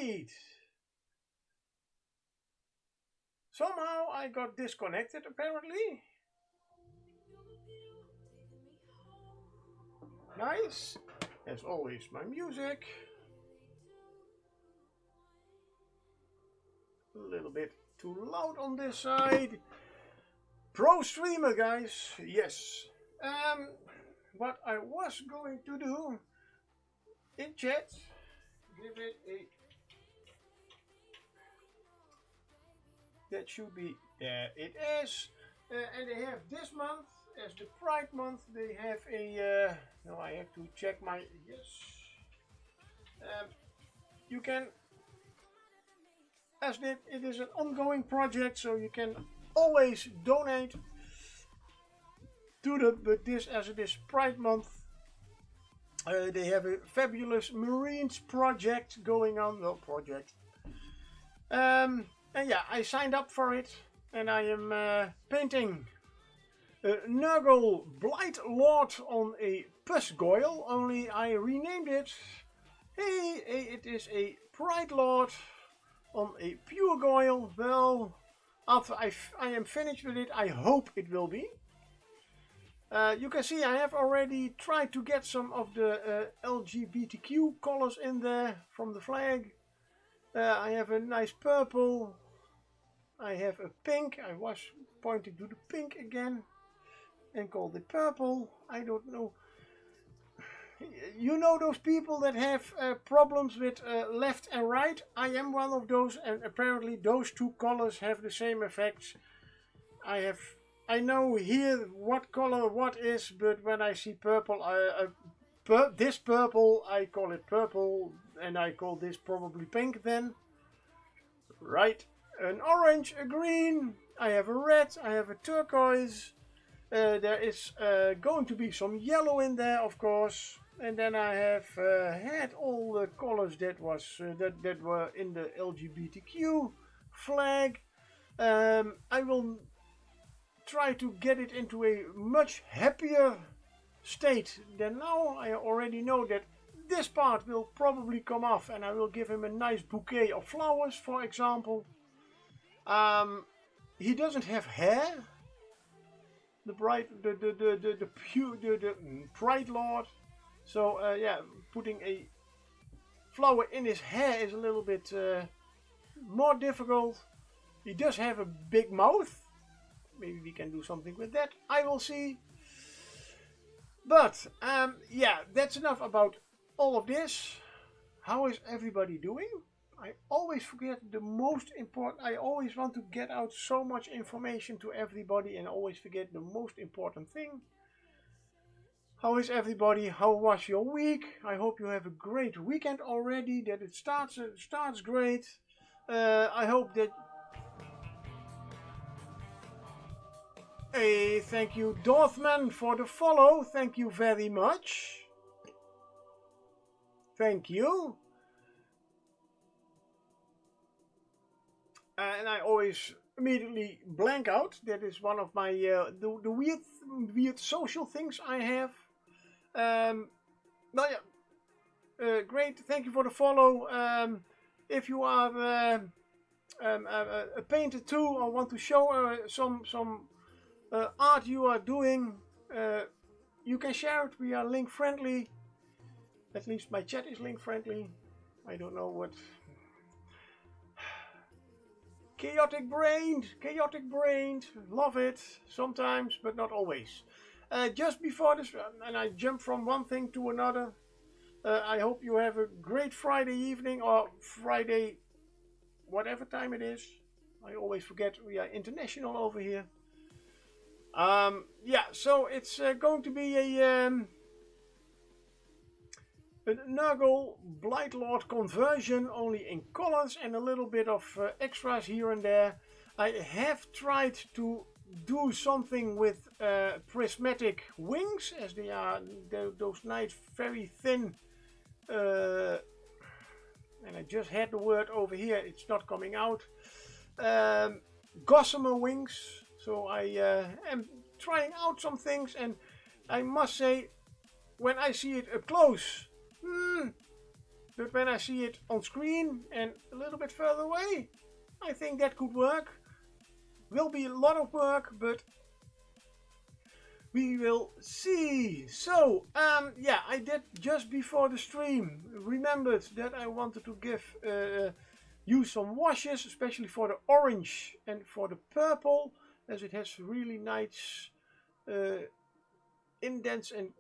Indeed. Somehow I got disconnected apparently. Nice. As always, my music. A little bit too loud on this side. Pro streamer, guys. Yes. What I was going to do in chat, give it a. That should be there. It is, and they have this month as the Pride month. They have a. No, I have to check my yes. You can, as it is an ongoing project, so you can always donate to the. But this, as it is Pride month, they have a fabulous Marines project going on. Well, project. And yeah, I signed up for it, and I am painting a Nurgle Blight Lord on a Pussgoyle, only I renamed it. Hey, it is a Pride Lord on a Puregoyle. Well, after I am finished with it, I hope it will be. You can see I have already tried to get some of the LGBTQ colors in there from the flag. I have a nice purple. I have a pink. I was pointing to the pink again and called it purple. I don't know. You know those people that have problems with left and right? I am one of those, and apparently those two colors have the same effects. I know here what color what is, but when I see purple, this purple, I call it purple, and I call this probably pink then. Right, an orange, a green, I have a red, I have a turquoise, there is going to be some yellow in there, of course, and then I have had all the colors that were in the LGBTQ flag. I will try to get it into a much happier state than now. I already know that this part will probably come off, and I will give him a nice bouquet of flowers, for example. He doesn't have hair. The Pride Lord. So yeah, putting a flower in his hair is a little bit more difficult. He does have a big mouth. Maybe we can do something with that. I will see. But yeah, that's enough about all of this. How is everybody doing? I always forget the most important. I always want to get out so much information to everybody and always forget the most important thing. How is everybody? How was your week? I hope you have a great weekend already, that it starts great. I hope that. Hey, thank you Dorthman for the follow. Thank you very much. Thank you. And I always immediately blank out. That is one of my the weird social things I have. Nou yeah, great. Thank you for the follow. If you are a painter too, or want to show some art you are doing, you can share it. We are link friendly. At least my chat is link friendly. I don't know what. Chaotic brained, love it sometimes, but not always. Just before this, and I jump from one thing to another. I hope you have a great Friday evening or Friday, whatever time it is. I always forget we are international over here. Yeah, so it's going to be a Nurgle Blight Lord conversion, only in colors and a little bit of extras here and there. I have tried to do something with prismatic wings, as they are those nice, very thin. And I just had the word over here; it's not coming out. Gossamer wings. So I am trying out some things, and I must say, when I see it up close, but when I see it on screen and a little bit further away, I think that could work. Will be a lot of work, but we will see. So, yeah, I did just before the stream remembered that I wanted to use some washes, especially for the orange and for the purple, as it has really nice indents and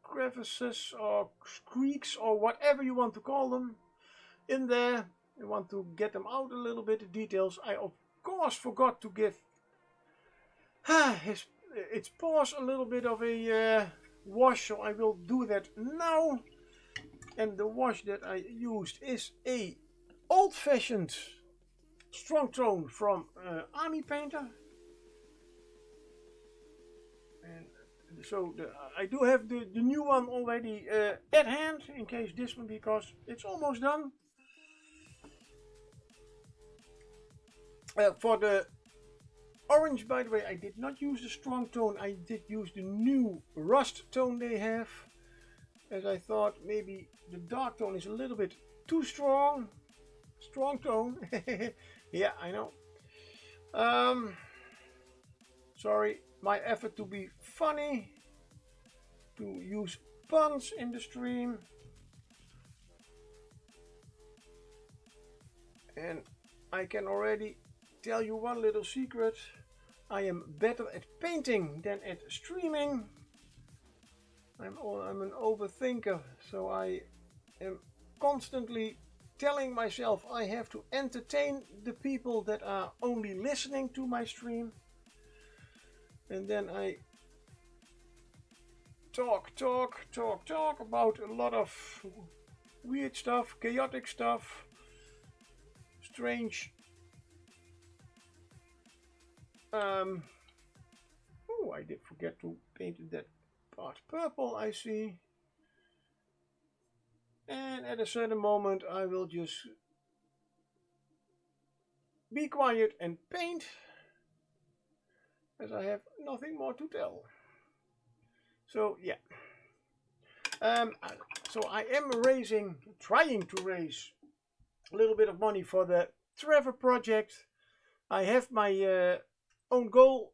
crevices or creaks or whatever you want to call them in there. I want to get them out a little bit, the details. I of course forgot to give its paws a little bit of a wash, so I will do that now. And the wash that I used is a old-fashioned strong tone from Army Painter. And so I do have the new one already at hand in case this one, because it's almost done. For the orange, by the way, I did not use the strong tone. I did use the new rust tone they have, as I thought maybe the dark tone is a little bit too strong. Strong tone. Yeah, I know. Sorry, my effort to be funny, to use puns in the stream. And I can already tell you one little secret. I am better at painting than at streaming. I'm an overthinker, so I am constantly telling myself I have to entertain the people that are only listening to my stream. And then I talk about a lot of weird stuff, chaotic stuff, strange. Oh, I did forget to paint that part purple, I see. And at a certain moment I will just be quiet and paint, as I have nothing more to tell. So yeah. So I am trying to raise a little bit of money for the Trevor Project. I have my own goal.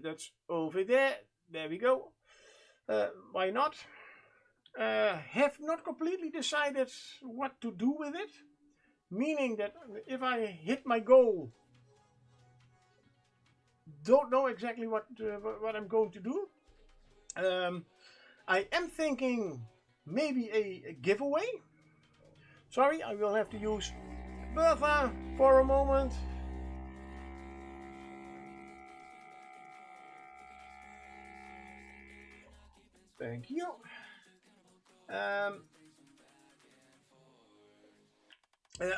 That's over there. There we go. Why not? Have not completely decided what to do with it. Meaning that if I hit my goal, don't know exactly what I'm going to do. I am thinking maybe a giveaway. Sorry, I will have to use Bertha for a moment. Thank you.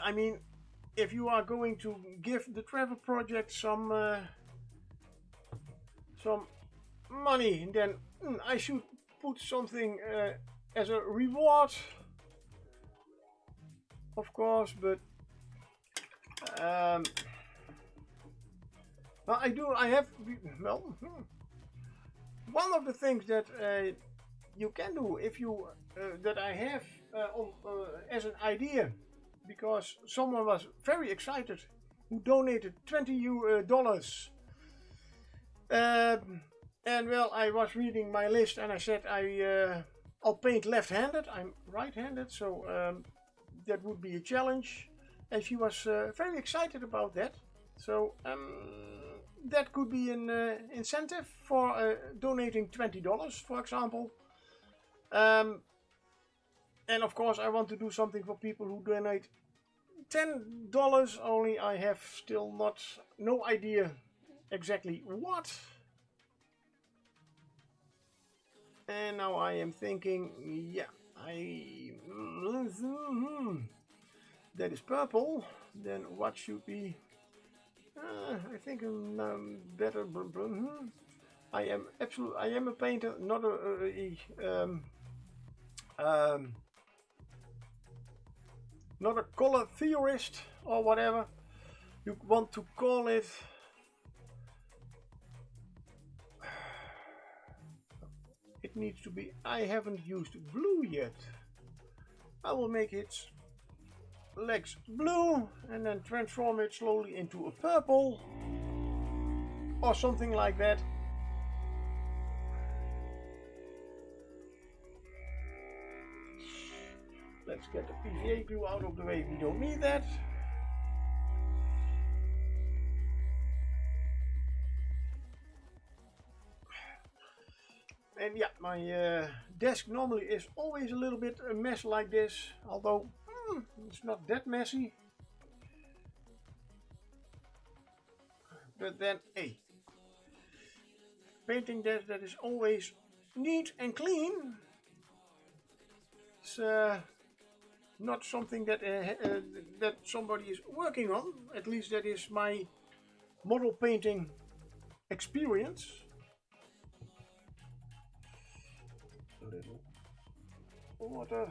I mean, if you are going to give the Trevor Project some money, then I should put something as a reward, of course. But well, I have. Well, one of the things that you can do, if you that I have as an idea, because someone was very excited who donated $20. And well, I was reading my list and I said I'll paint left-handed. I'm right-handed, so that would be a challenge. And she was very excited about that. So that could be an incentive for donating $20, for example. And of course, I want to do something for people who donate $10. Only I have still no idea exactly what. And now I am thinking, yeah, that is purple. Then what should be? I think better. I am a painter, not not a color theorist or whatever you want to call it. It needs to be. I haven't used blue yet. I will make its legs blue and then transform it slowly into a purple or something like that. Let's get the PVA glue out of the way, we don't need that. And yeah, my desk normally is always a little bit a mess like this, although it's not that messy. But then, hey, painting desk that is always neat and clean. It's not something that that somebody is working on. At least that is my model painting experience. A little water.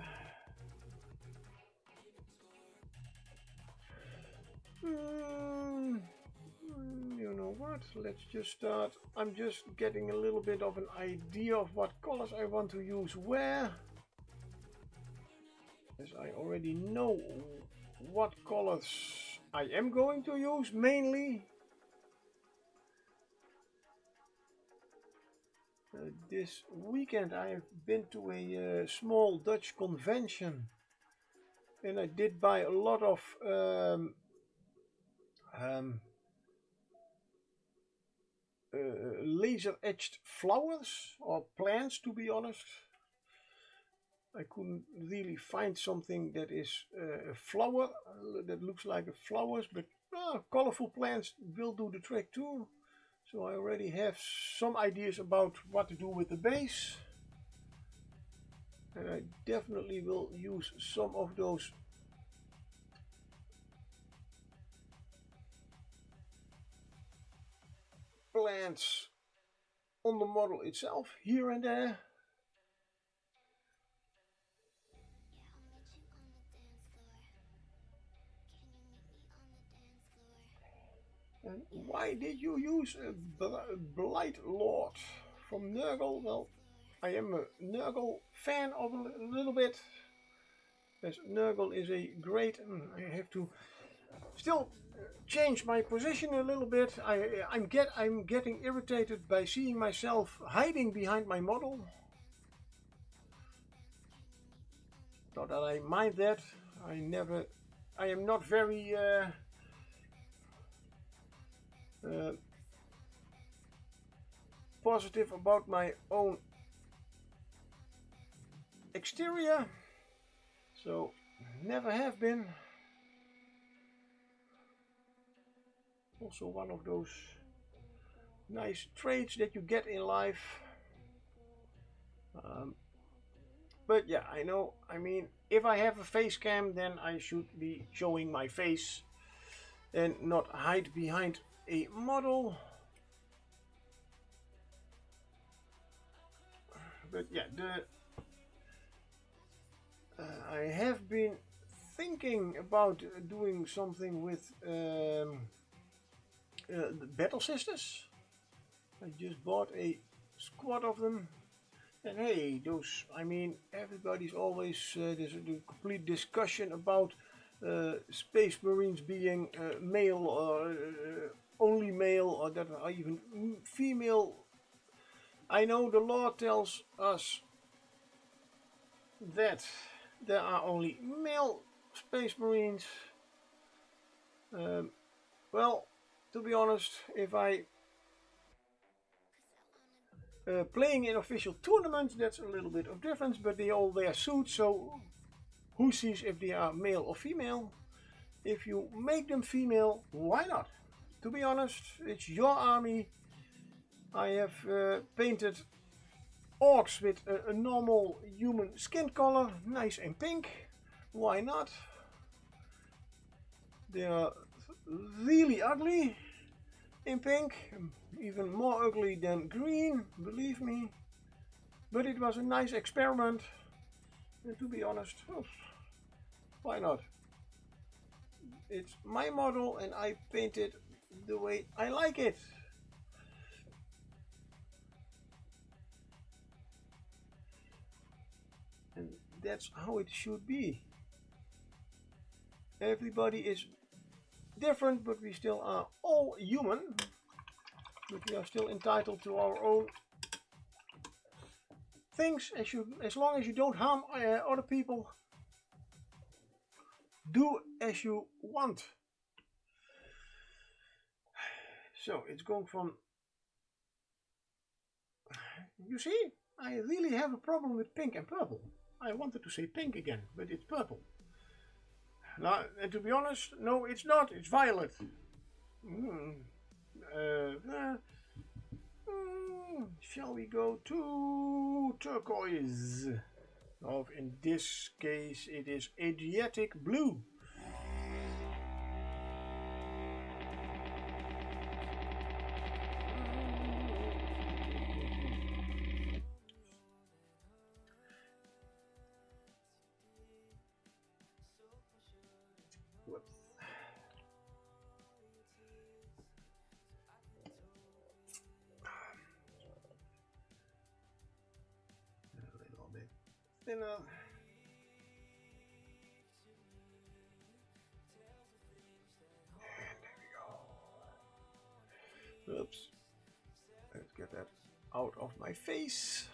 You know what? Let's just start. I'm just getting a little bit of an idea of what colors I want to use where. As I already know what colors I am going to use mainly. This weekend I have been to a small Dutch convention and I did buy a lot of laser etched flowers or plants, to be honest. I couldn't really find something that is a flower that looks like a flowers, but colorful plants will do the trick too. So I already have some ideas about what to do with the base. And I definitely will use some of those plants on the model itself, here and there. And why did you use a Blight Lord from Nurgle? Well, I am a Nurgle fan of a little bit. As Nurgle is a great... I have to still change my position a little bit. I'm getting irritated by seeing myself hiding behind my model. Not that I mind that. I am not very... positive about my own exterior, so never have been. Also one of those nice traits that you get in life. But yeah, I know, I mean, if I have a face cam, then I should be showing my face and not hide behind a model. But yeah, I have been thinking about doing something with the Battle Sisters. I just bought a squad of them. And hey, those, I mean, everybody's always, there's a complete discussion about Space Marines being male or only male, or that are even female. I know the law tells us that there are only male Space Marines. Well, to be honest, if I playing in official tournaments, that's a little bit of difference, but they all wear suits, so who sees if they are male or female? If you make them female, why not? To be honest, it's your army. I have painted orcs with a normal human skin color, nice and pink. Why not? They are really ugly in pink, even more ugly than green, believe me. But it was a nice experiment, and to be honest, why not? It's my model and I paint it the way I like it. And that's how it should be. Everybody is different, but we still are all human. But we are still entitled to our own things, as long as you don't harm other people. Do as you want. So it's going from... You see, I really have a problem with pink and purple. I wanted to say pink again, but it's purple. Now, and to be honest, no, it's not. It's violet. Shall we go to turquoise? Or in this case, it is Adriatic blue. Thinner. And there we go. Oops. Let's get that out of my face.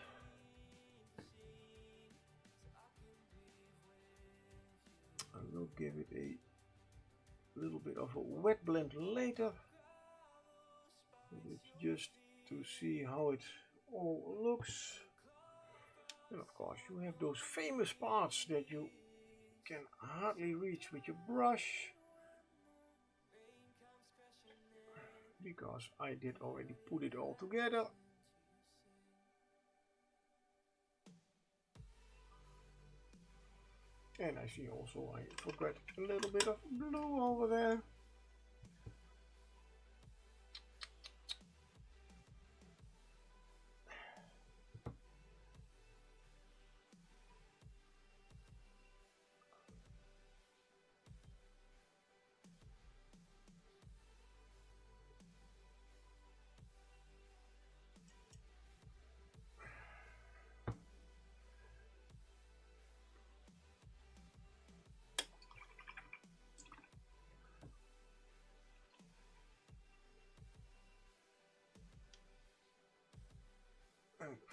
I will give it a little bit of a wet blend later. It's just to see how it all looks. And of course you have those famous parts that you can hardly reach with your brush, because I did already put it all together. And I see also I forgot a little bit of blue over there.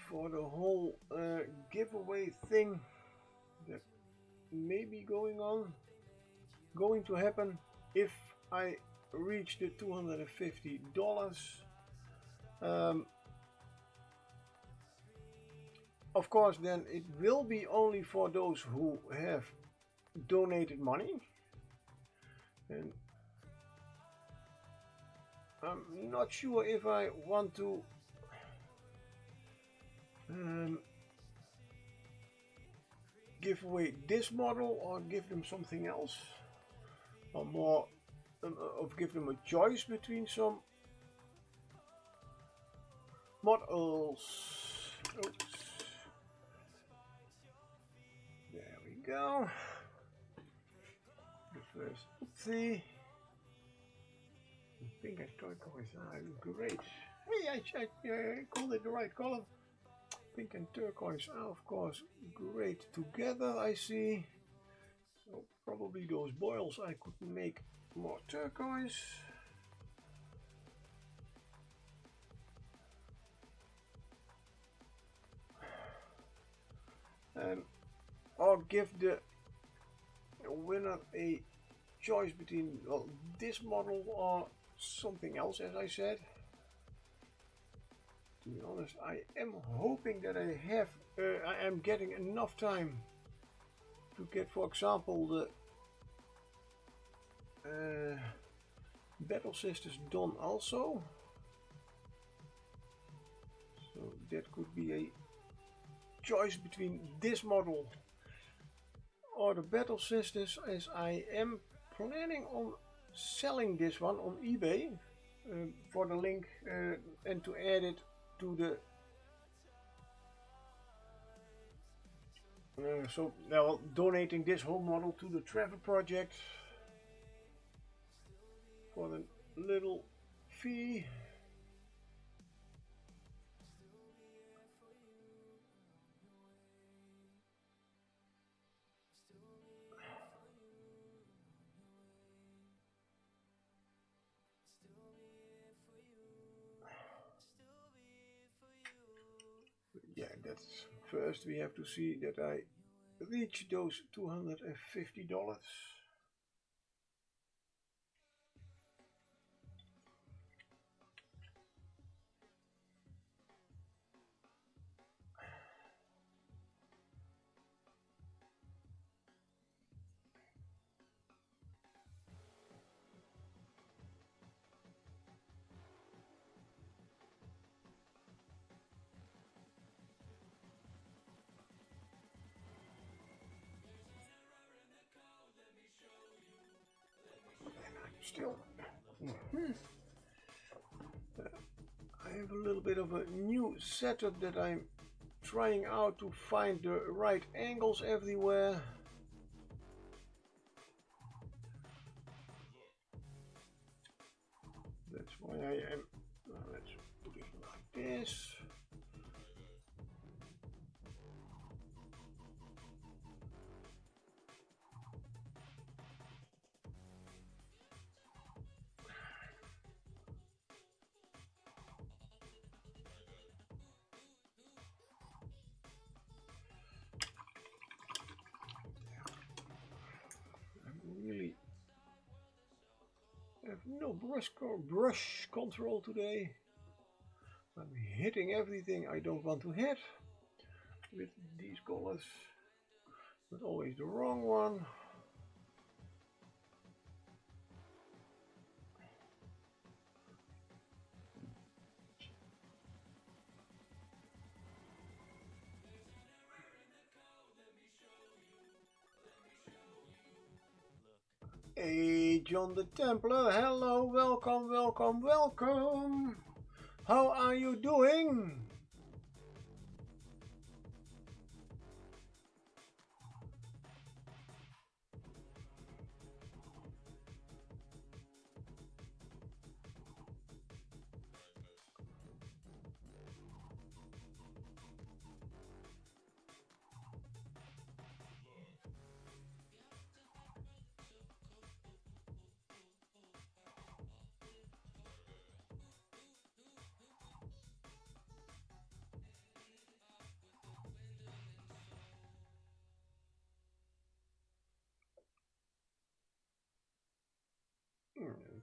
For the whole giveaway thing that may be going to happen if I reach the $250. Of course, then it will be only for those who have donated money, and I'm not sure if I want to give away this model or give them something else, or more of give them a choice between some models. Oops. There we go. The first, see, pink and turquoise are great. Hey, I called it the right color. Pink and turquoise are of course great together, I see. So probably those boils I could make more turquoise. Or give the winner a choice between, well, this model or something else, as I said. To be honest, I am hoping that I am getting enough time to get, for example, the Battle Sisters done also. So that could be a choice between this model or the Battle Sisters, as I am planning on selling this one on eBay for the link and to add it to the so now donating this whole model to the Trevor Project for the little fee. That's first we have to see that I reach those $250. Still, I have a little bit of a new setup that I'm trying out to find the right angles everywhere. That's why I am. Let's put it like this. Really have no brush control today. I'm hitting everything I don't want to hit with these colors, but always the wrong one. Hey, John the Templar, hello, welcome, welcome, welcome. How are you doing?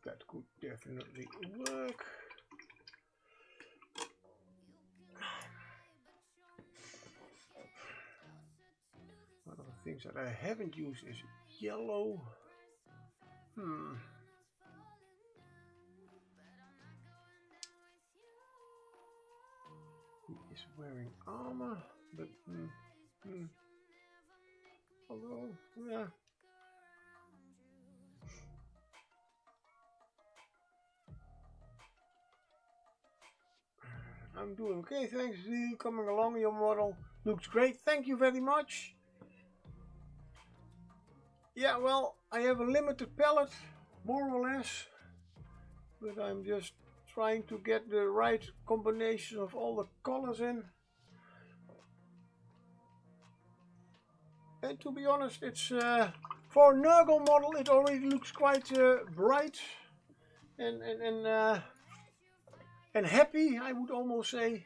That could definitely work. One of the things that I haven't used is yellow. He is wearing armor, but although, yeah. I'm doing okay, thanks to you coming along. Your model looks great, thank you very much. Yeah, well, I have a limited palette, more or less, but I'm just trying to get the right combination of all the colors in. And to be honest, it's for a Nurgle model, it already looks quite bright and happy, I would almost say.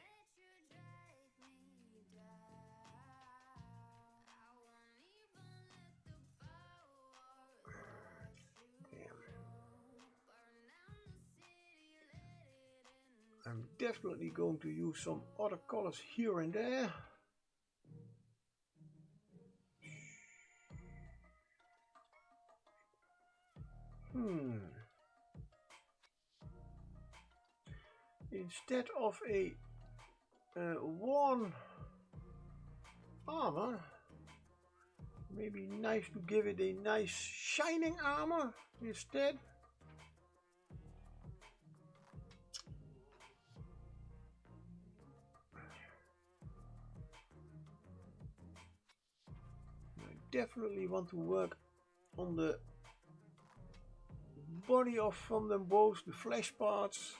I'm definitely going to use some other colors here and there. Instead of a worn armor, maybe nice to give it a nice shining armor instead. I definitely want to work on the body of from them both, the flesh parts,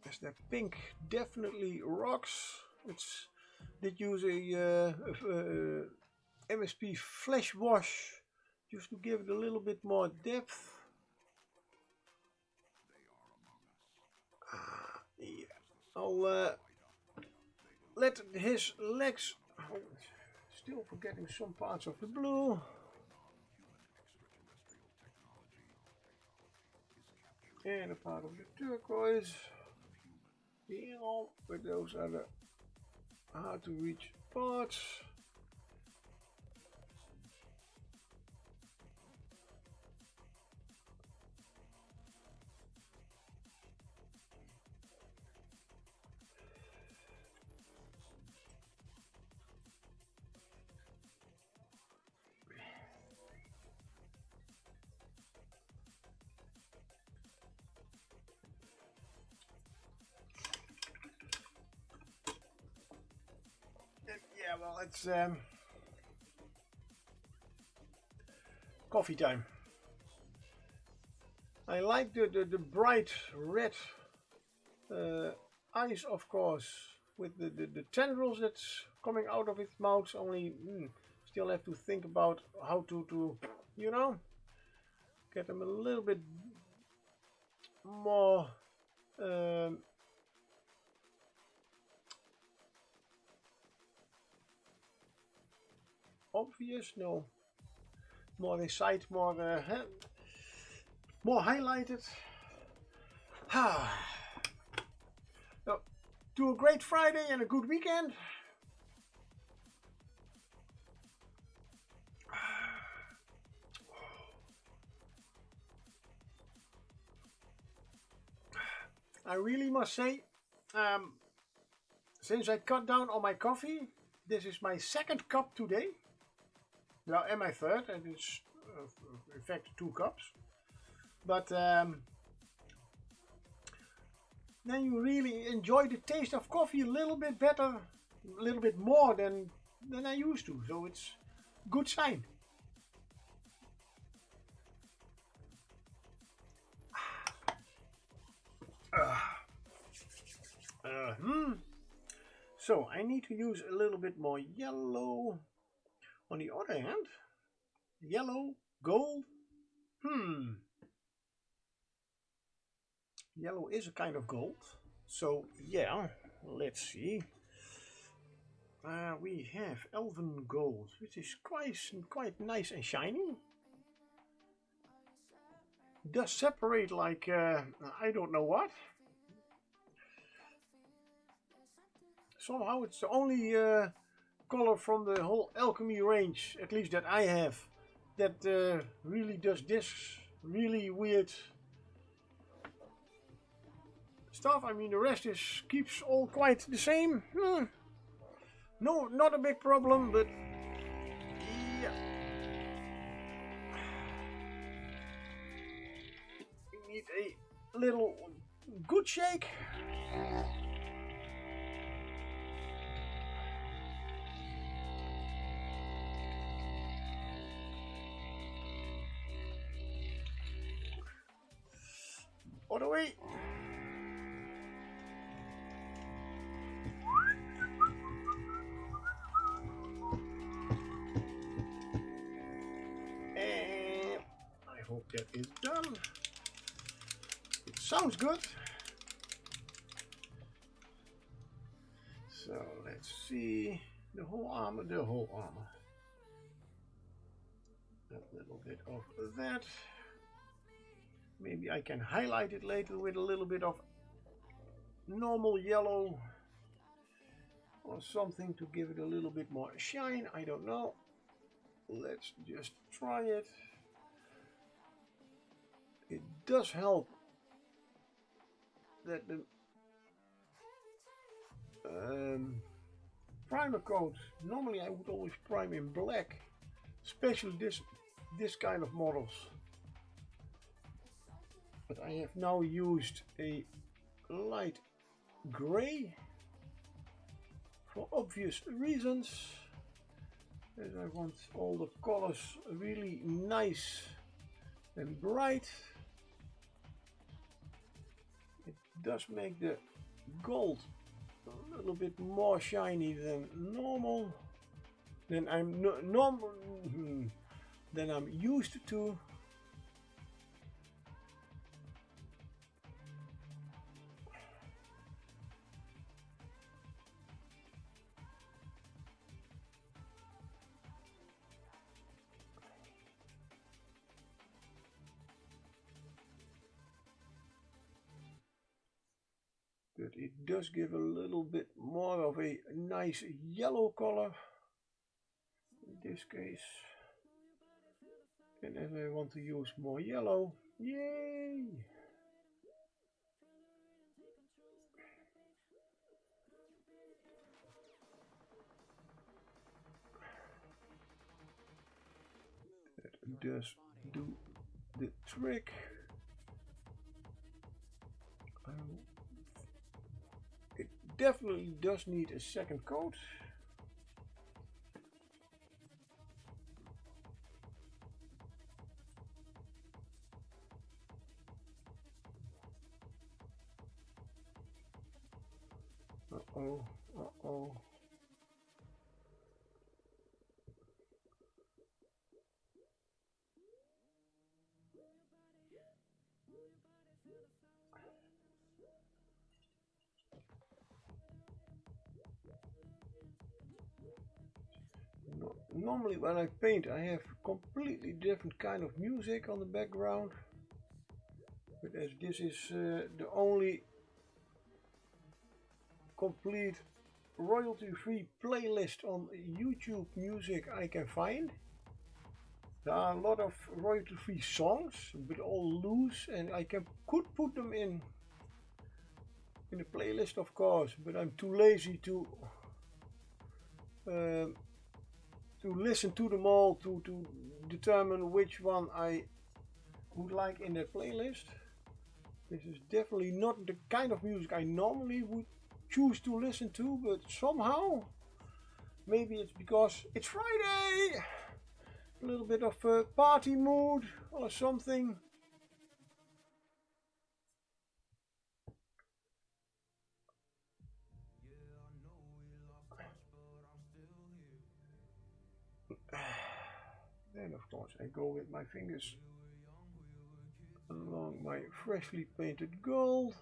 as that pink definitely rocks. It's did use a MSP flesh wash just to give it a little bit more depth. Yeah, I'll let his legs, oh, still forgetting some parts of the blue. And a part of the turquoise. Yeah, but those are the hard to reach parts. Yeah, well, it's coffee time. I like the bright red eyes, of course, with the tendrils that's coming out of its mouth. Only still have to think about how to you know, get them a little bit more obvious. No, more inside, more more highlighted. So, do a great Friday and a good weekend. I really must say, since I cut down on my coffee, this is my second cup today. Well, and my third, and it's in fact 2 cups. But then you really enjoy the taste of coffee a little bit better, a little bit more than I used to. So it's a good sign. So I need to use a little bit more yellow. On the other hand, yellow, gold. Yellow is a kind of gold. So yeah, let's see. We have elven gold, which is quite nice and shiny. Does separate like I don't know what. Somehow it's the only color from the whole alchemy range, at least that I have, that really does this really weird stuff. I mean, the rest keeps all quite the same. No, not a big problem, but yeah. We need a little good shake. Other way. And I hope that is done. It sounds good. So let's see the whole armor. A little bit of that. Maybe I can highlight it later with a little bit of normal yellow or something to give it a little bit more shine. I don't know. Let's just try it. It does help that the primer coat, normally I would always prime in black, especially this kind of models. But I have now used a light gray for obvious reasons, as I want all the colors really nice and bright. It does make the gold a little bit more shiny than normal, than I'm used to. but it does give a little bit more of a nice yellow color in this case. And if I want to use more yellow, yay! That does do the trick. It definitely does need a second coat. Uh-oh, uh-oh. Normally when I paint I have completely different kind of music on the background, but as this is the only complete royalty-free playlist on YouTube music I can find. There are a lot of royalty-free songs, but all loose, and I could put them in a playlist, of course, but I'm too lazy to listen to them all to determine which one I would like in that playlist. This is definitely not the kind of music I normally would choose to listen to, but somehow, maybe it's because it's Friday, a little bit of a party mood or something. Then of course I go with my fingers along my freshly painted gold.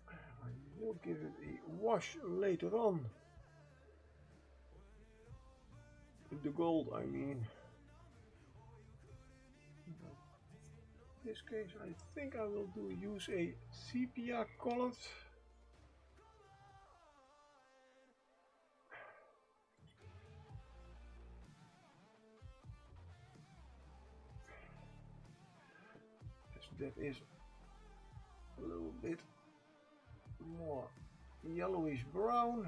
I will give it a wash later on. The gold, I mean. In this case, I think I will use a sepia colored. That is a little bit more yellowish brown.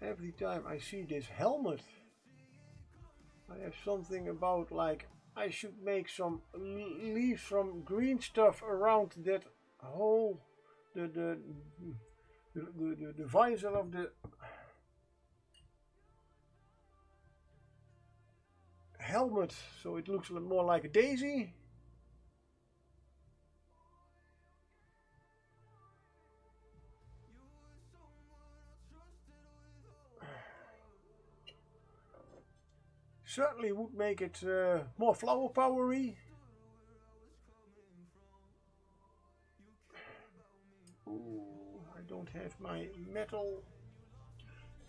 Every time I see this helmet, I have something about like I should make some leave some green stuff around that whole the visor of the helmet, so it looks a little more like a daisy. Certainly would make it more flower powery. Ooh, I don't have my metal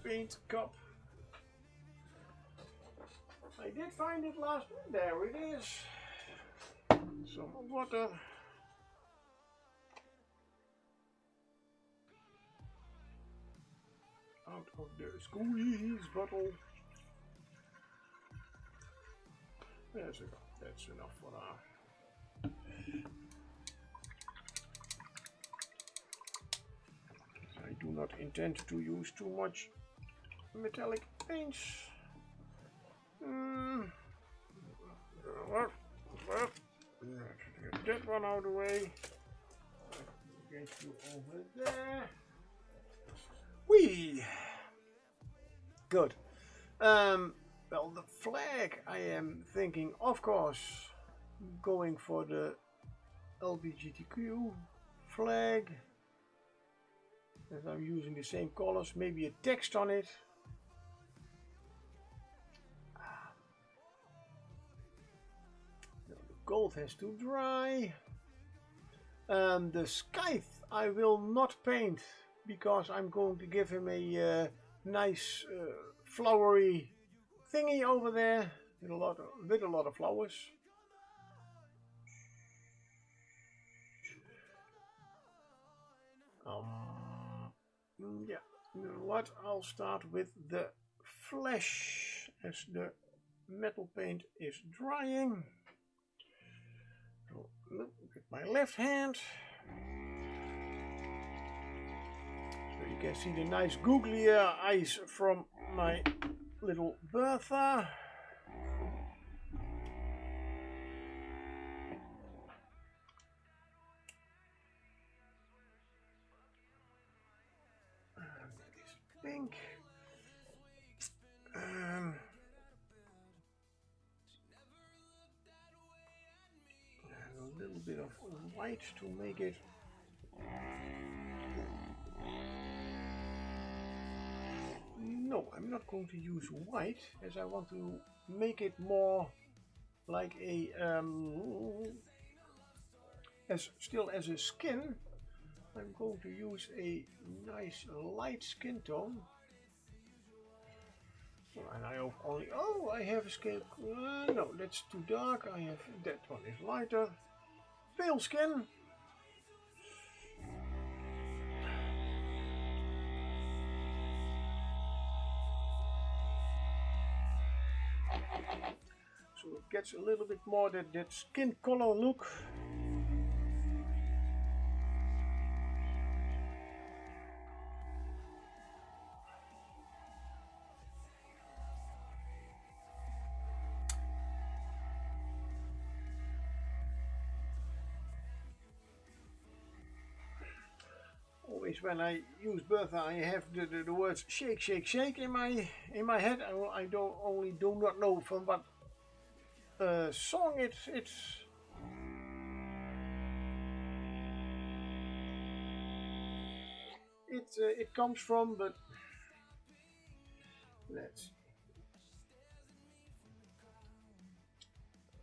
paint cup. I did find it last week. There it is. Some water. Out of the squeeze bottle. There's a, that's enough for now. I do not intend to use too much metallic paints. Get that one out of the way. Get you over there. Whee! Good. Well, the flag, I am thinking, of course, going for the LGBTQ flag. As I'm using the same colors, maybe a text on it. The gold has to dry. And the scythe I will not paint because I'm going to give him a nice flowery thingy over there with a lot of flowers. Yeah, you know what? I'll start with the flesh as the metal paint is drying. So look at my left hand. So you can see the nice googly eyes from my little Bertha. And that is pink. And a little bit of white to make it no, I'm not going to use white as I want to make it more like a still as a skin. I'm going to use a nice light skin tone. And I have only I have a skin. No, that's too dark. I have that one is lighter. Pale skin. So it gets a little bit more that skin color look. Always when I use Bertha, I have the words shake, shake, shake in my head. I do not know from what song it comes from, but let's.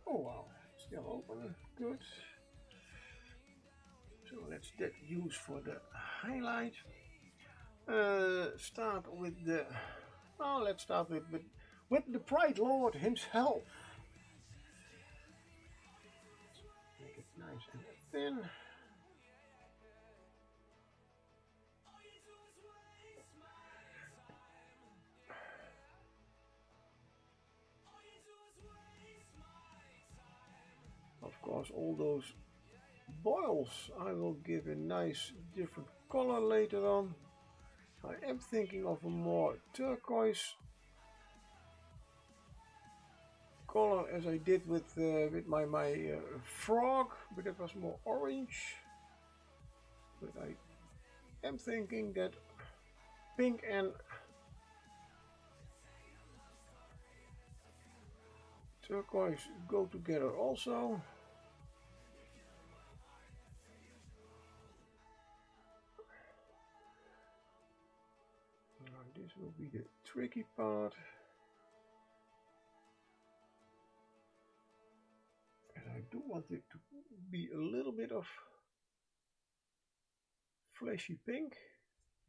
Oh wow, still open. Good. So let's that use for the highlight. Start with the. Oh, let's start with the Pride Lord himself. Make it nice and thin. Of course, all those boils I will give a nice different color later on. I am thinking of a more turquoise color as I did with my frog, but it was more orange. But I am thinking that pink and turquoise go together also. Now this will be the tricky part. And I do want it to be a little bit of fleshy pink,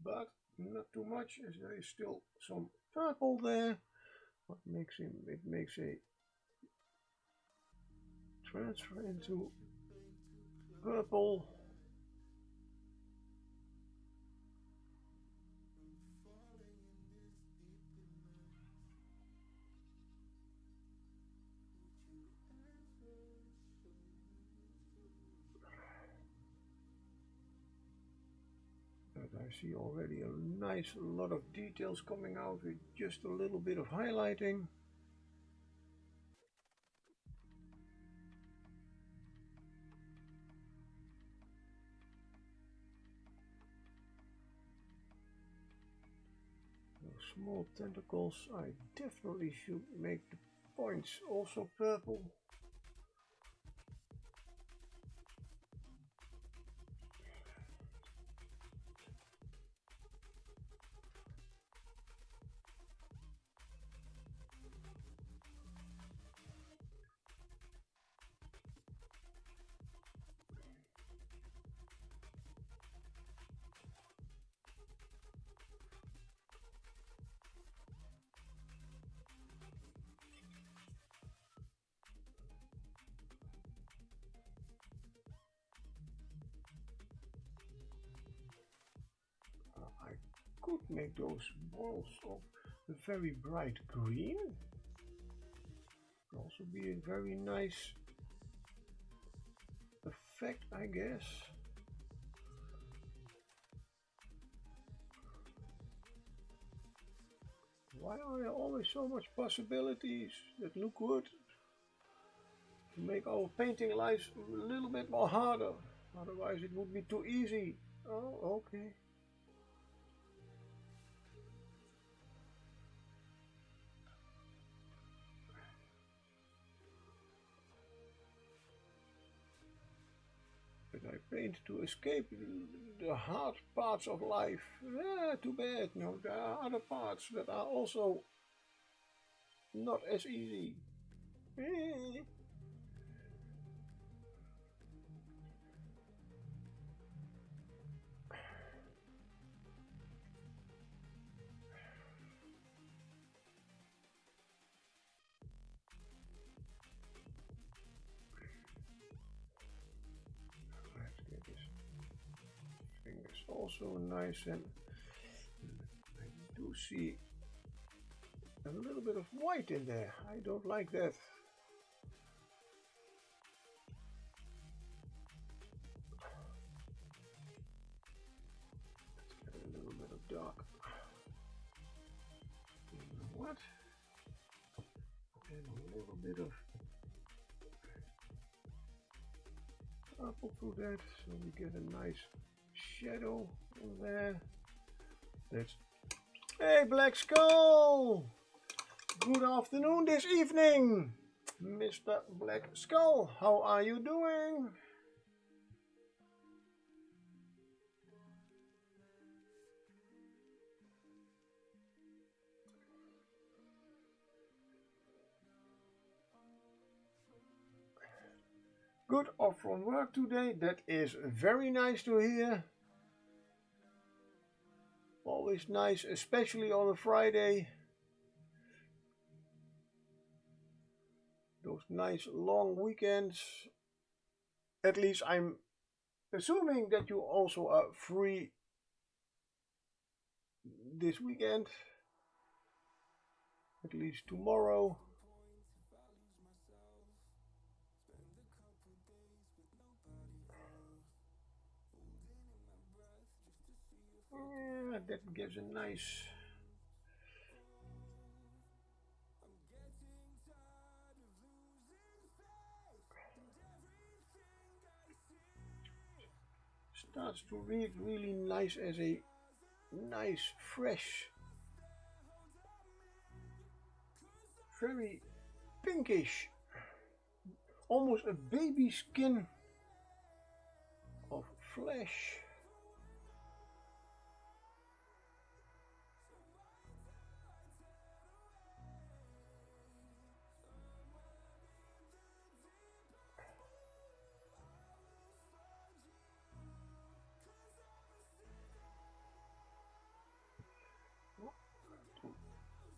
but not too much as there is still some purple there. What makes it makes a transfer into purple. But I see already a nice lot of details coming out with just a little bit of highlighting. Those small tentacles, I definitely should make the points also purple. could make those balls of a very bright green. Could also be a very nice effect, I guess. Why are there always so much possibilities that look good? To make our painting lives a little bit more harder. Otherwise it would be too easy. Oh, okay. But I paint to escape the hard parts of life. Too bad. No, there are other parts that are also not as easy. Let's get this fingers also nice, and I do see a little bit of white in there. I don't like that. Let's get a little bit of dark. You know what? And a little bit of purple through that, so we get a nice shadow in there. Let's. Hey, Black Skull! Good afternoon this evening, Mr. Black Skull. How are you doing? Good, off from work today. That is very nice to hear. Always nice, especially on a Friday. Those nice long weekends. At least I'm assuming that you also are free this weekend. At least tomorrow. Yeah, that gives a nice. Starts to read really nice as a nice, fresh, very pinkish, almost a baby skin of flesh.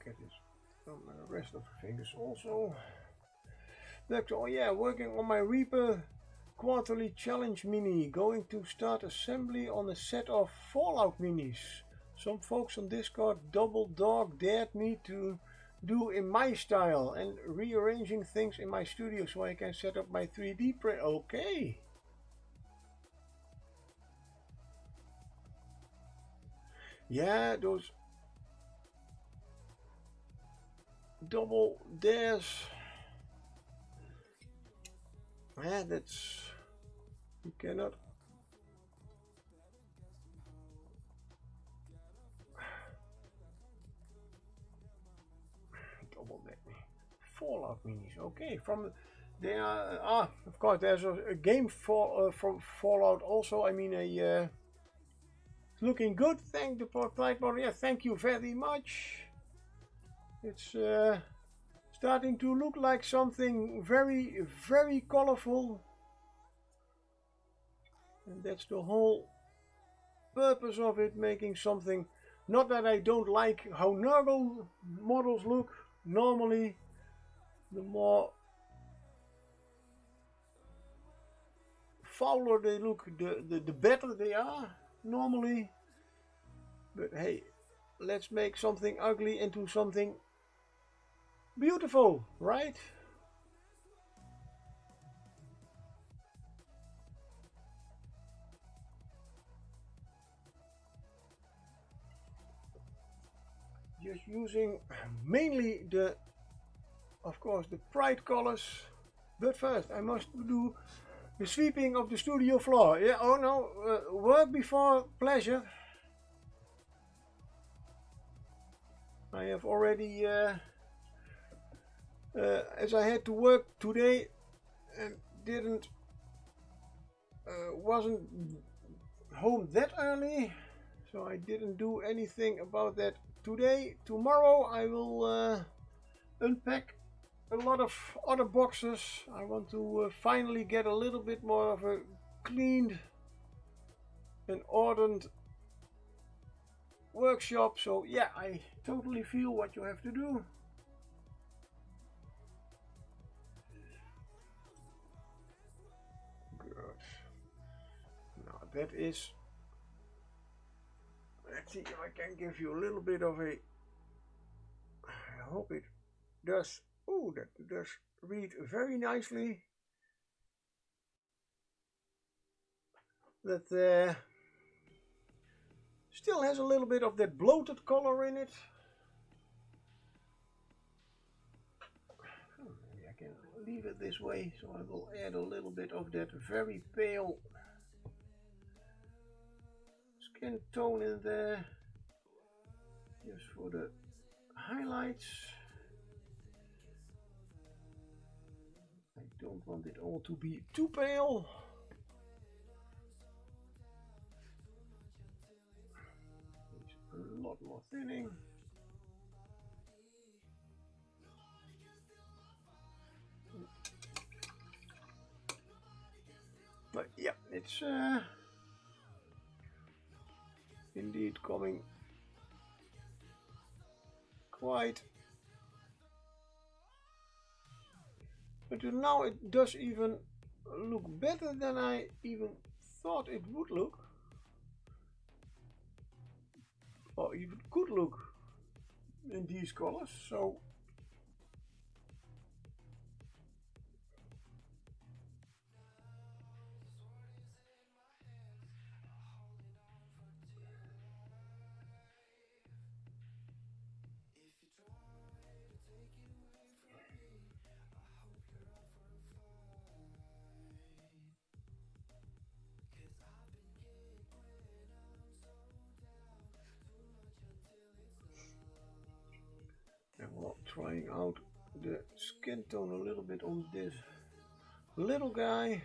Get this on the rest of the fingers also. Oh yeah, working on my Reaper quarterly challenge mini. Going to start assembly on a set of Fallout minis. Some folks on Discord double dog dared me to do in my style and rearranging things in my studio so I can set up my 3D print. Okay. Yeah, those double dares. Yeah, that's, you cannot. Double that Fallout minis. Okay, from they are of course there's a game from Fallout also. I mean a looking good. Thank the Pride model. Yeah, thank you very much. It's starting to look like something very, very colorful. And that's the whole purpose of it, making something. Not that I don't like how Nurgle models look. Normally, the more fouler they look, the better they are, normally. But hey, let's make something ugly into something beautiful, right? Just using mainly the, of course, the Pride colors. But first I must do the sweeping of the studio floor. Yeah, oh no, work before pleasure. I have already, as I had to work today and wasn't home that early, so I didn't do anything about that today. Tomorrow I will unpack a lot of other boxes. I want to finally get a little bit more of a cleaned and ordered workshop. So yeah, I totally feel what you have to do. Good. Now that is, let's see if I can give you a little bit of a, I hope it does. Oh, that does read very nicely. That still has a little bit of that bloated color in it. Maybe I can leave it this way, so I will add a little bit of that very pale skin tone in there, just for the highlights. I don't want it all to be too pale. A lot more thinning. But yeah, it's indeed coming quite. But now it does even look better than I even thought it would look, or even could look in these colors. So and we're trying out the skin tone a little bit on this little guy.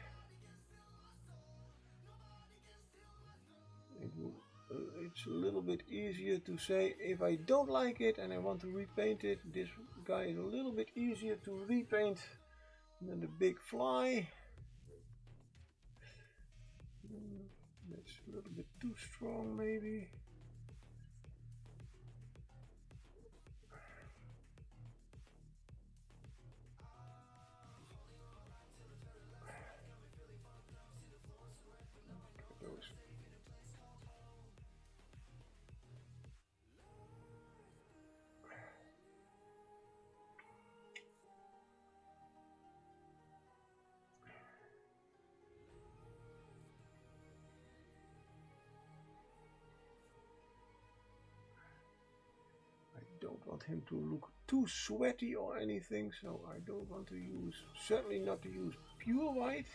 It's a little bit easier to say if I don't like it and I want to repaint it. This guy is a little bit easier to repaint than the big fly. That's a little bit too strong maybe. Don't want him to look too sweaty or anything, so I don't want to use, certainly not to use pure white.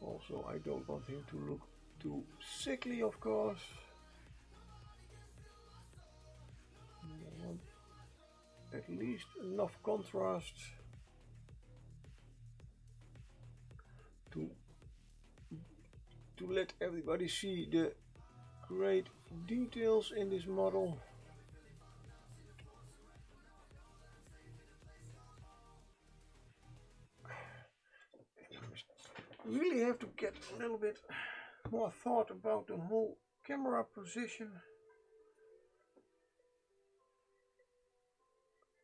Also, I don't want him to look too sickly, of course. I want at least enough contrast to let everybody see the great details in this model. Really have to get a little bit more thought about the whole camera position.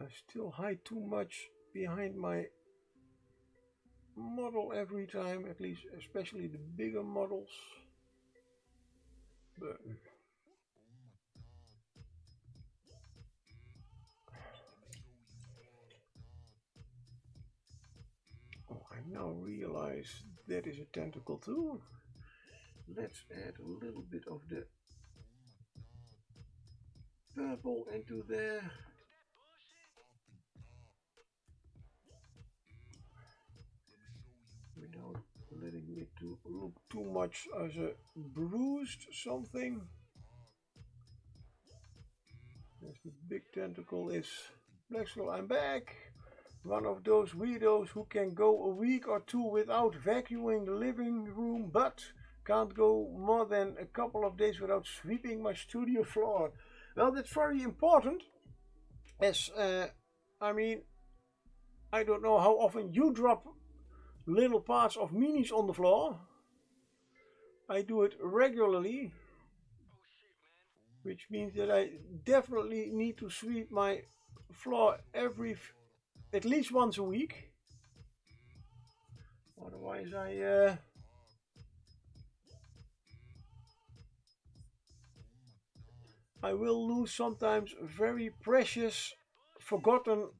I still hide too much behind my model every time, at least especially the bigger models. But oh, I now realize that is a tentacle too. Let's add a little bit of the purple into there. Without letting it to look too much as a bruised something. There's the big tentacle is Blackskull. I'm back. One of those weirdos who can go a week or two without vacuuming the living room, but can't go more than a couple of days without sweeping my studio floor. Well, that's very important, as I mean, I don't know how often you drop little parts of minis on the floor. I do it regularly, which means that I definitely need to sweep my floor at least once a week. Otherwise I will lose sometimes very precious, forgotten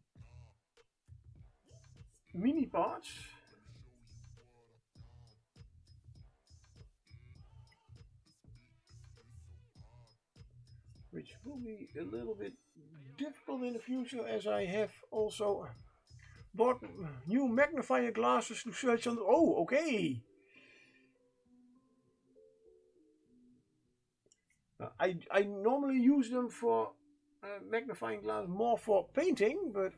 mini parts. Which will be a little bit difficult in the future, as I have also bought new magnifier glasses to search on. Oh, okay. I normally use them for magnifying glass more for painting, but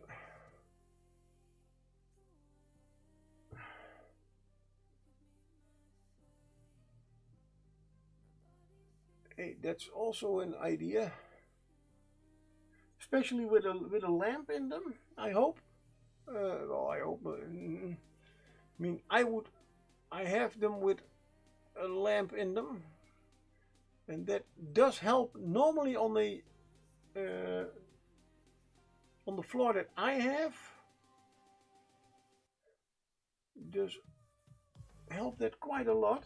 hey, that's also an idea, especially with a lamp in them. I hope. Well, I hope. I mean, I have them with a lamp in them, and that does help normally on the floor that I have. Does help that quite a lot,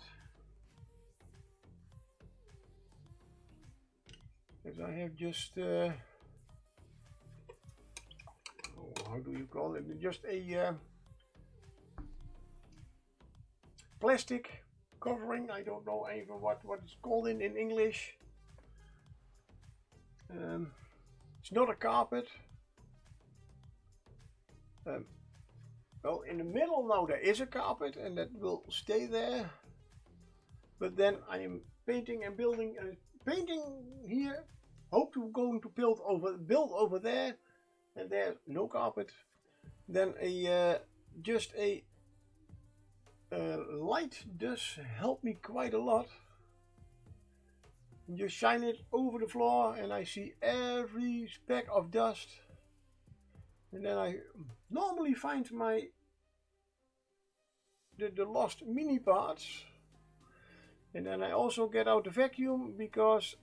as I have just how do you call it? Just a plastic covering. I don't know even what it's called in English. It's not a carpet. Well, in the middle now there is a carpet, and that will stay there. But then I am painting and building. Painting here. Hope to going to build over there, and there's no carpet. Then just a light does help me quite a lot. You shine it over the floor, and I see every speck of dust. And then I normally find the lost mini parts. And then I also get out the vacuum, because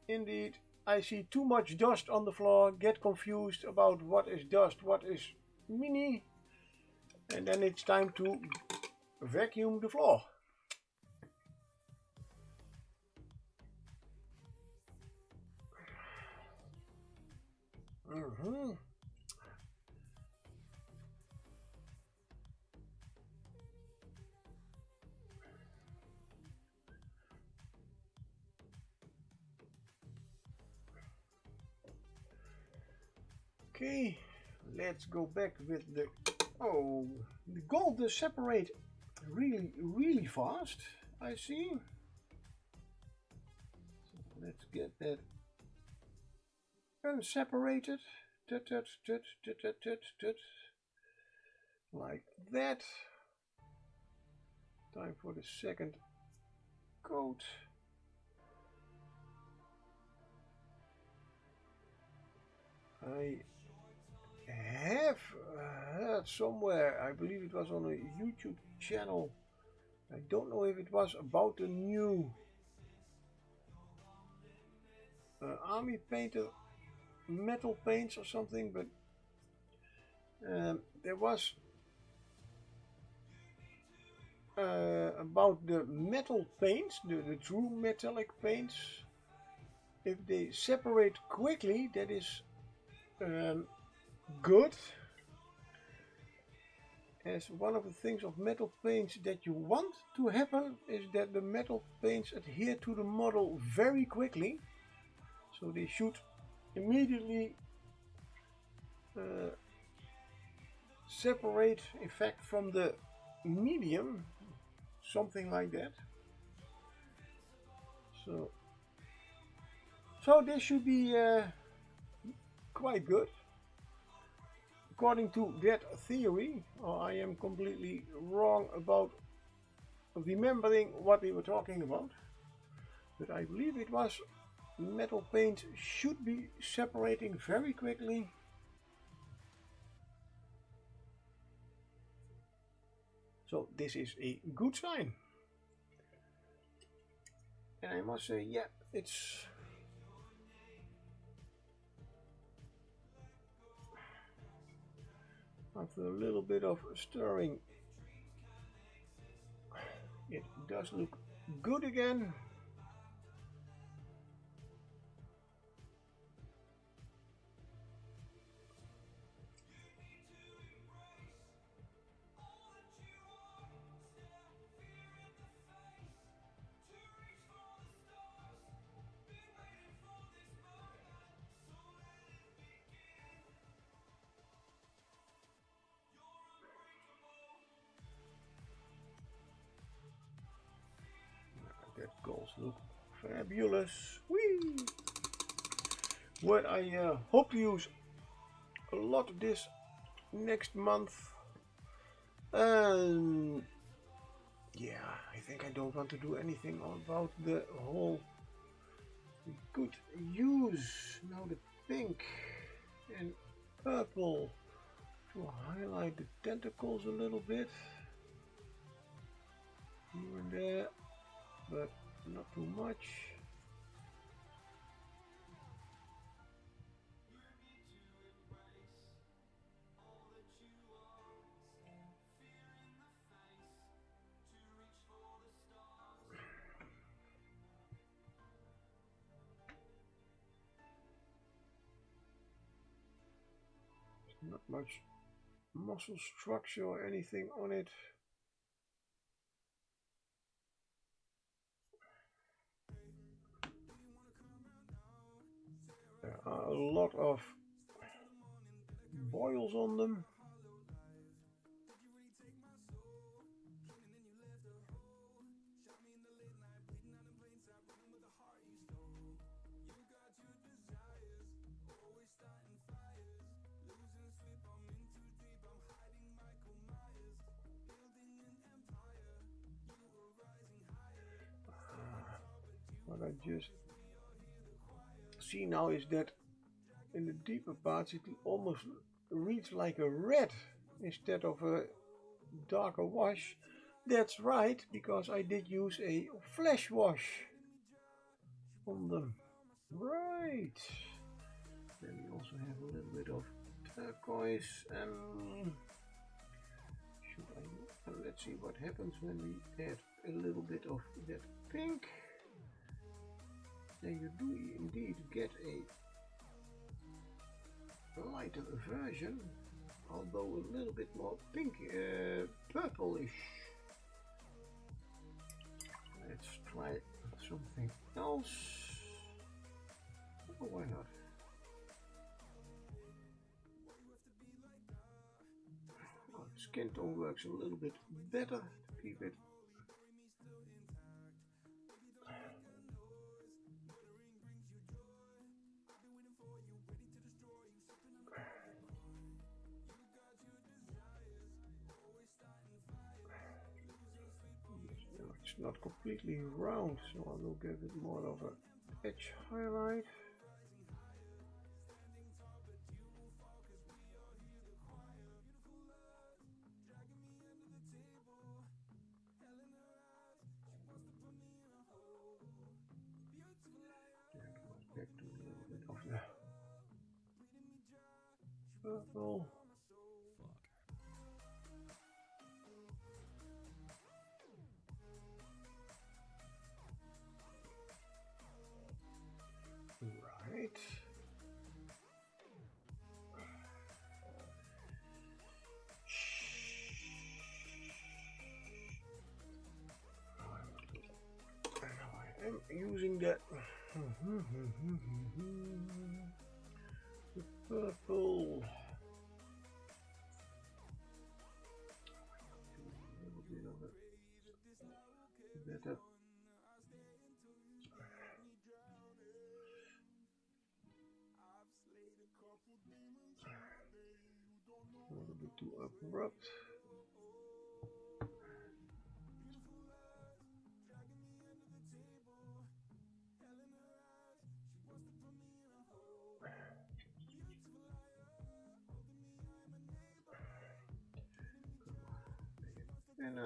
indeed I see too much dust on the floor, get confused about what is dust, what is mini, and then it's time to vacuum the floor. Okay, let's go back with the gold does separate really fast, I see. So let's get that unseparated, like that. Time for the second coat. I have heard somewhere, I believe it was on a YouTube channel, I don't know if it was about the new army painter metal paints or something, but there was about the metal paints, the true metallic paints. If they separate quickly, that is good. As one of the things of metal paints that you want to happen is that the metal paints adhere to the model very quickly. So they should immediately separate, in fact, from the medium, something like that. So this should be quite good. According to that theory, I am completely wrong about remembering what we were talking about, but I believe it was metal paint should be separating very quickly. So this is a good sign. And I must say, yeah, it's after a little bit of stirring, it does look good again. That goals look fabulous. Whee! What I hope to use a lot of this next month. Yeah, I think I don't want to do anything about the whole. We could use now the pink and purple to highlight the tentacles a little bit here and there, but not too much. Not much muscle structure or anything on it. There are a lot of boils on them. What I just see now is that in the deeper parts it almost reads like a red instead of a darker wash. That's right, because I did use a flash wash on them. Right. Then we also have a little bit of turquoise and let's see what happens when we add a little bit of that pink. Then you do indeed get a lighter version, although a little bit more pink, purplish. Let's try something else. Oh, why not? Well, skin tone works a little bit better to keep it. It's not completely round, so I will give it more of an edge highlight. Back to a little bit of the purple. getting that the purple. A little bit of it. Better. A little bit too abrupt. And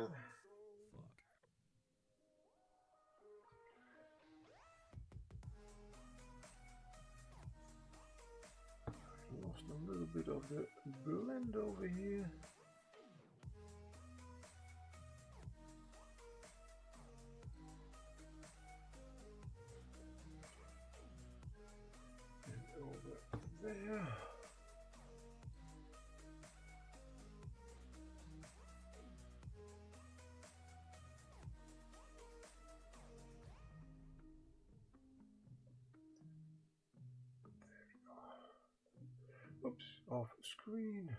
lost a little bit of the blend over here. And over there. Oops, off screen.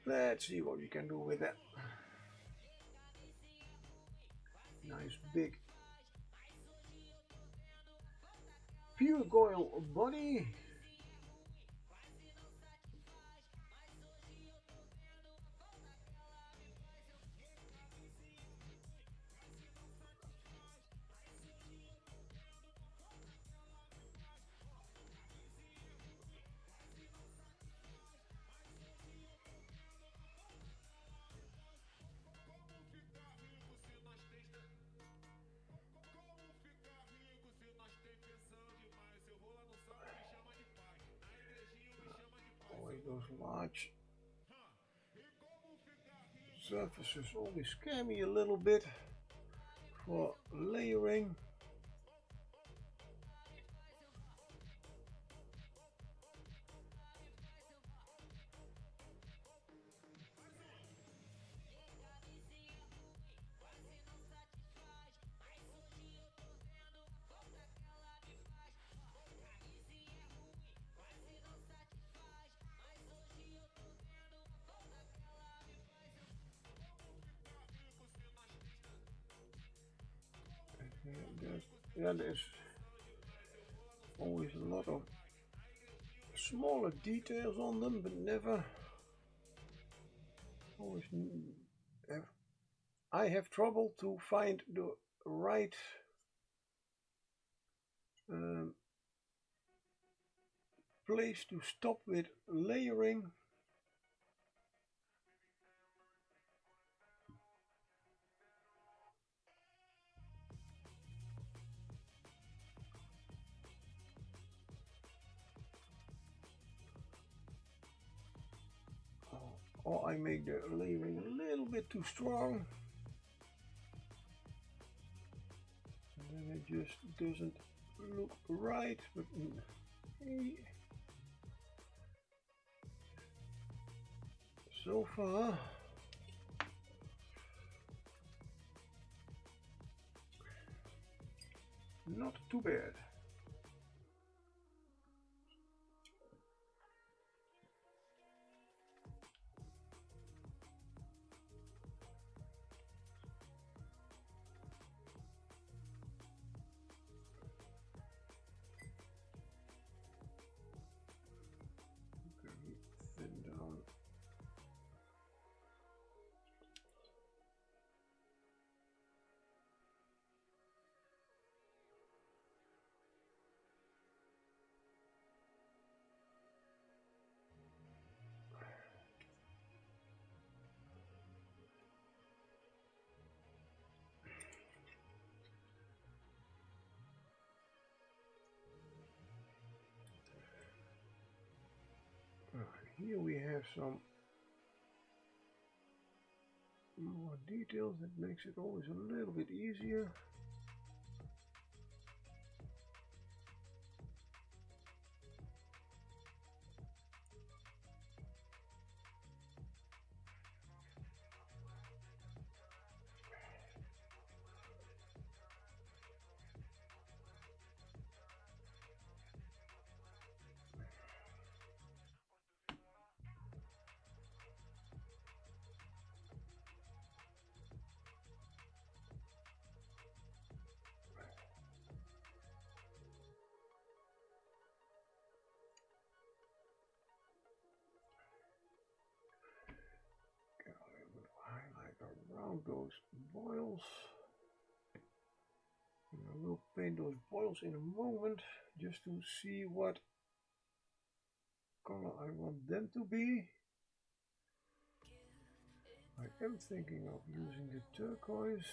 Let's see what we can do with that. Nice big Puregoyle body. Those large surfaces always scare me a little bit for layering. There's always a lot of smaller details on them, but never always I have trouble to find the right place to stop with layering. Or I make the layering a little bit too strong, and then it just doesn't look right. But hey, so far not too bad. here we have some more details that makes it always a little bit easier. Around those boils. And I will paint those boils in a moment just to see what color I want them to be. I am thinking of using the turquoise.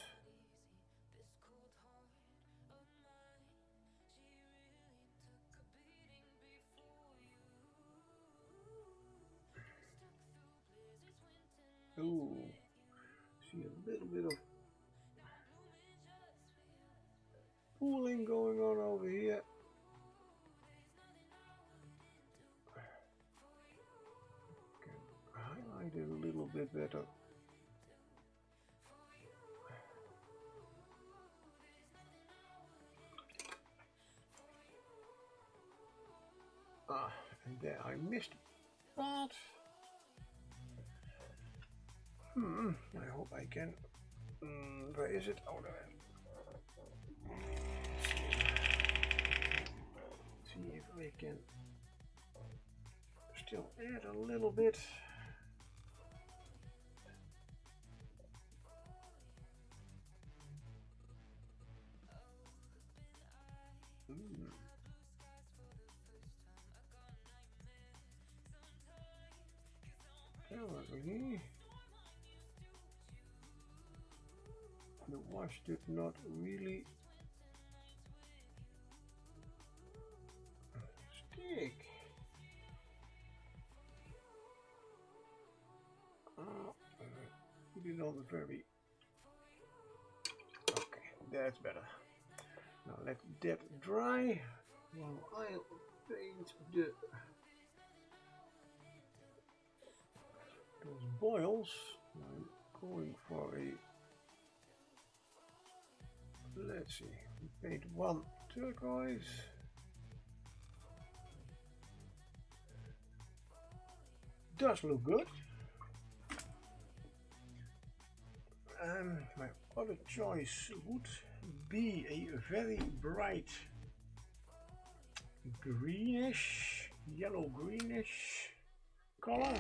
Oh, see a little bit of pooling going on over here. Can highlight it a little bit better. Ah, and there I missed part. I hope I can. Where is it? Oh, there. See if I can still add a little bit. Apparently, the wash did not really stick. Put it on the very. Okay, that's better. Now let that dry while I'll paint those boils. I'm going for a. Let's see. We paint one turquoise. Does look good. My other choice would be a very bright greenish, yellow greenish color.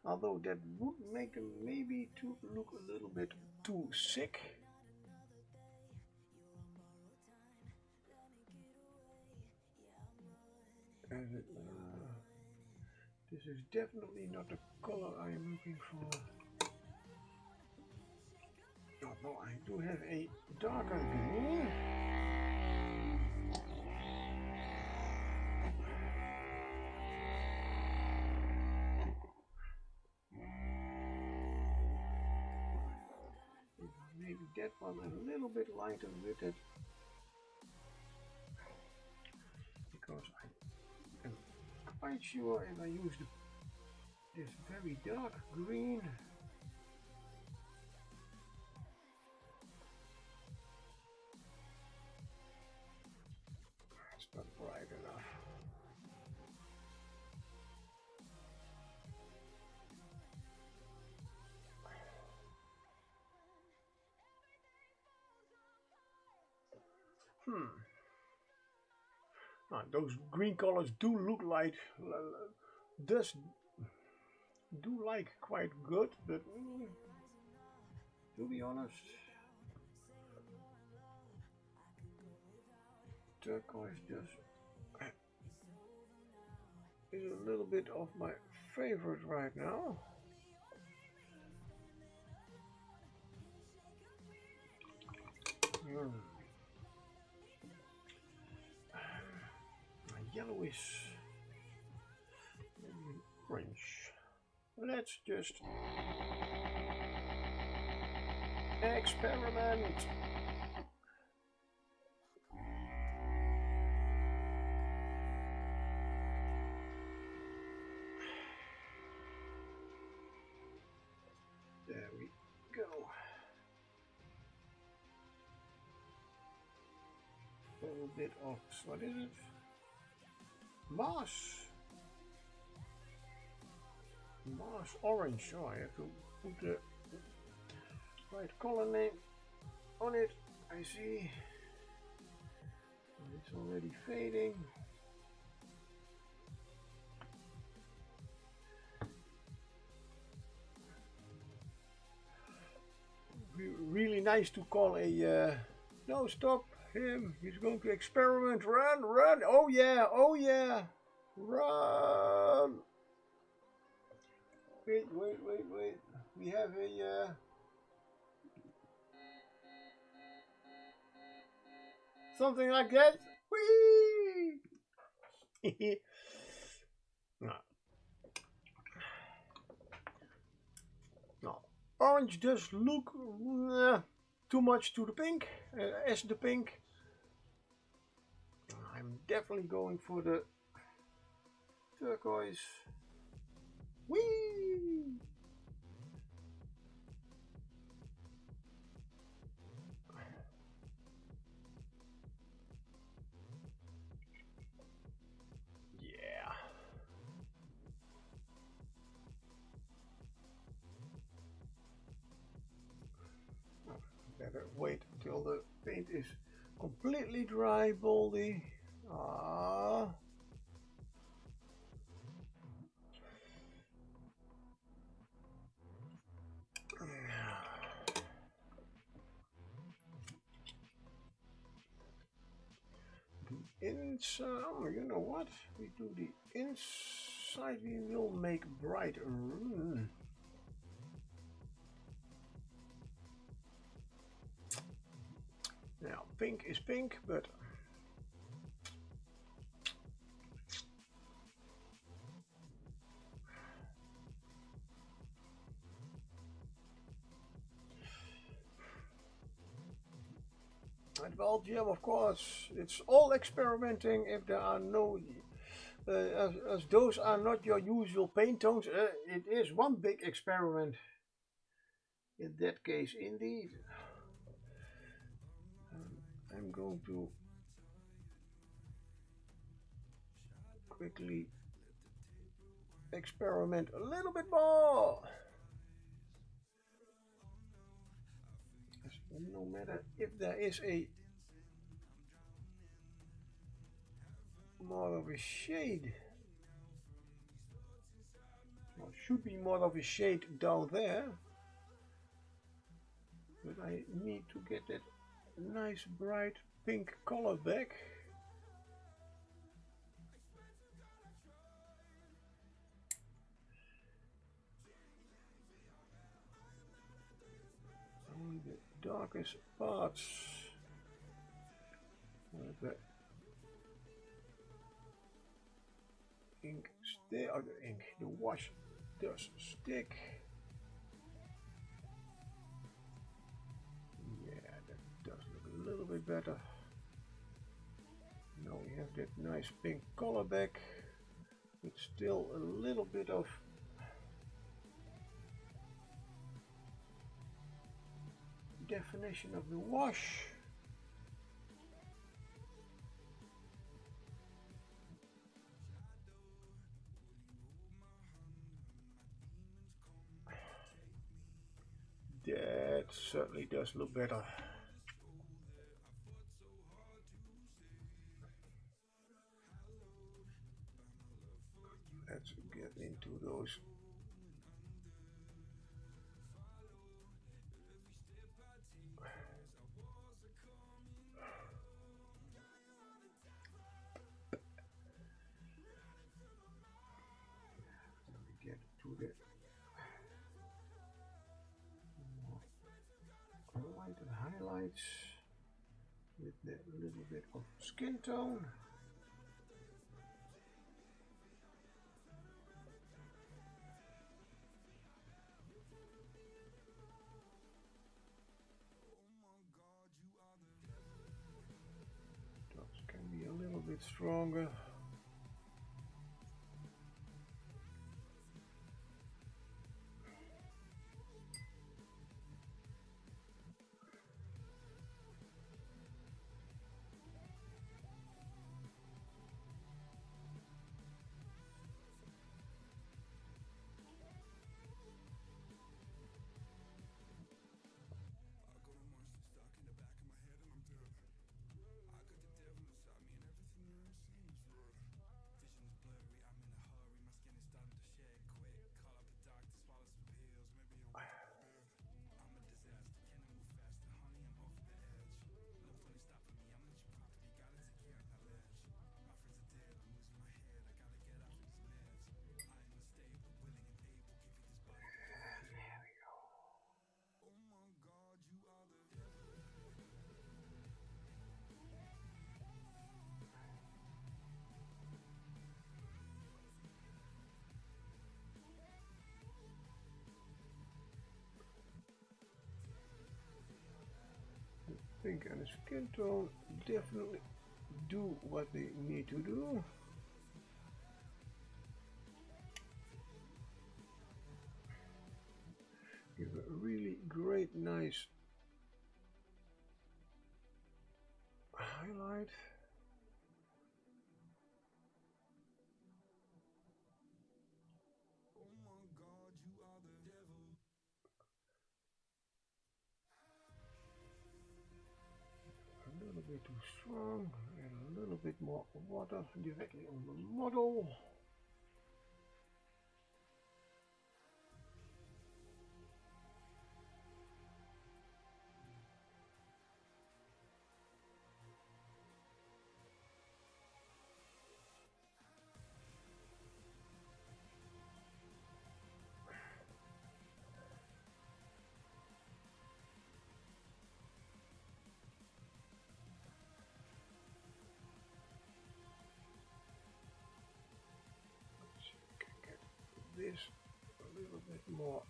Although that would make them maybe to look a little bit too sick. And this is definitely not the color I am looking for. Although I do have a darker green. Maybe that one a little bit lighter with it. Because I am quite sure if I use this very dark green, it's not bright enough. Those green colors do look like do like quite good, but to be honest, turquoise just is a little bit of my favorite right now. Yellow is orange. Let's just experiment. There we go. A little bit of, what is it? Moss. Moss orange. Oh, I have to put the right color name on it. I see. It's already fading. Really nice to call a no, stop him, he's going to experiment. Run, run. Oh yeah, oh yeah, run. Wait, we have a something like that. Whee! No. No. Orange does look too much to the pink, as the pink. I'm definitely going for the turquoise. Whee! Yeah. Better wait till the paint is completely dry, Baldy. Ah. The inside, oh, you know what? We do the inside, we will make brighter. Now, pink is pink, but at Belgium, of course, it's all experimenting. If there are no, as those are not your usual paint tones, it is one big experiment. In that case, indeed. I'm going to quickly experiment a little bit more. No matter if there is a more of a shade, or should be more of a shade down there, but I need to get that nice bright pink color back. Only the darkest parts of the ink stay, or the ink, the wash does stick. Yeah, that does look a little bit better. Now we have that nice pink color back, with still a little bit of definition of the wash. That certainly does look better. Let's get into those. Get to the light and highlights. with the little bit of skin tone. Dots can be a little bit stronger. Pink and the skin tone definitely do what they need to do. Give a really great, nice highlight. A little bit too strong and a little bit more water directly on the model. This a little bit more.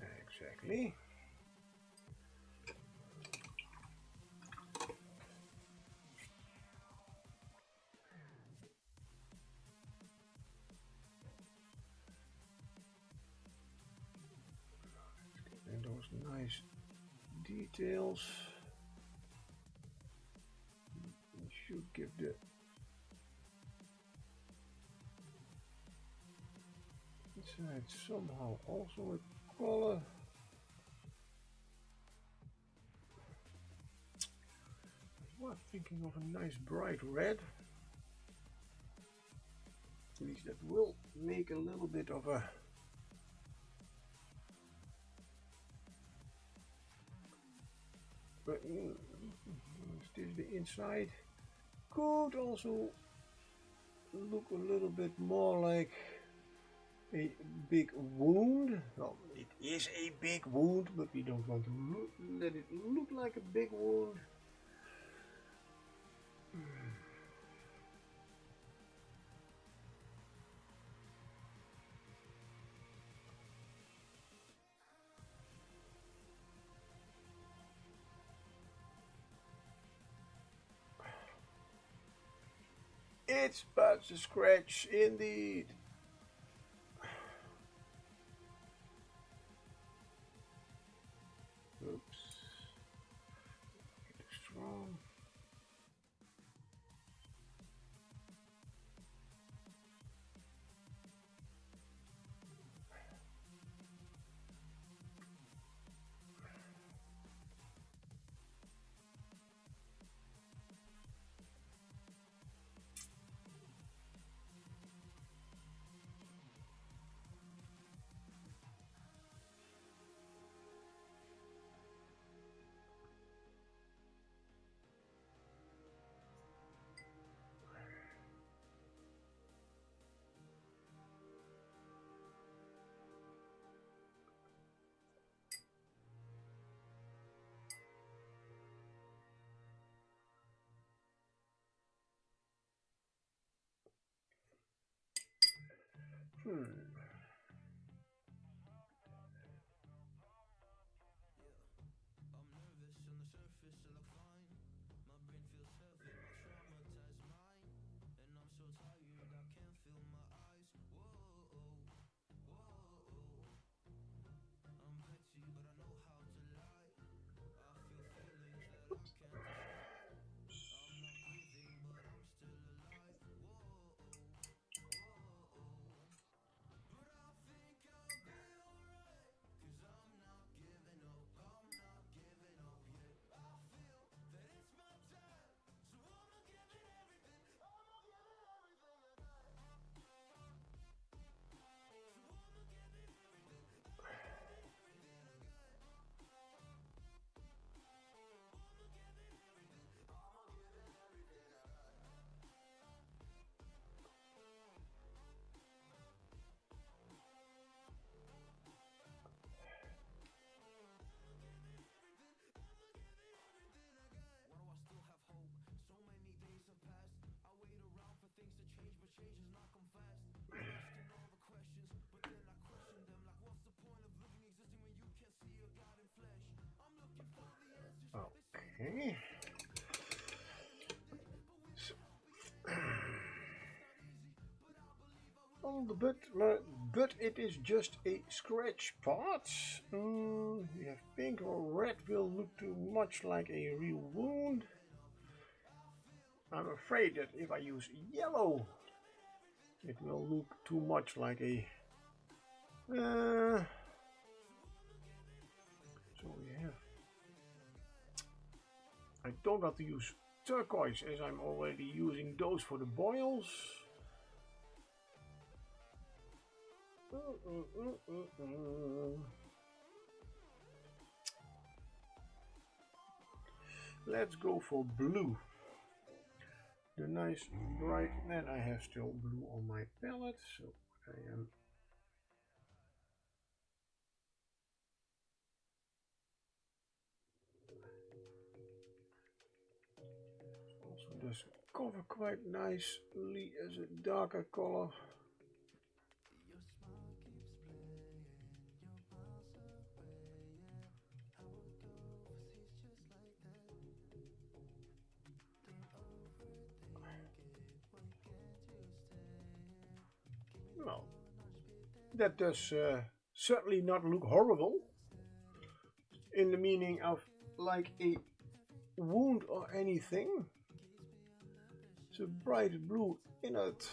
Exactly. And those nice details. You should give the inside somehow also a color. I was thinking of a nice bright red. At least that will make a little bit of a but still the inside could also look a little bit more like a big wound. Well, it is a big wound, but we don't want to let it look like a big wound. It's but a scratch indeed. Oops. Too strong. Okay. So, on the but it is just a scratch part. We have pink or red will look too much like a real wound. I'm afraid that if I use yellow, it will look too much like a. So we have. I don't want to use turquoise as I'm already using those for the boils. Let's go for blue. The nice bright, and I have still blue on my palette, so I am also does cover quite nicely as a darker color. Well, that does certainly not look horrible in the meaning of like a wound or anything. It's a bright blue in it.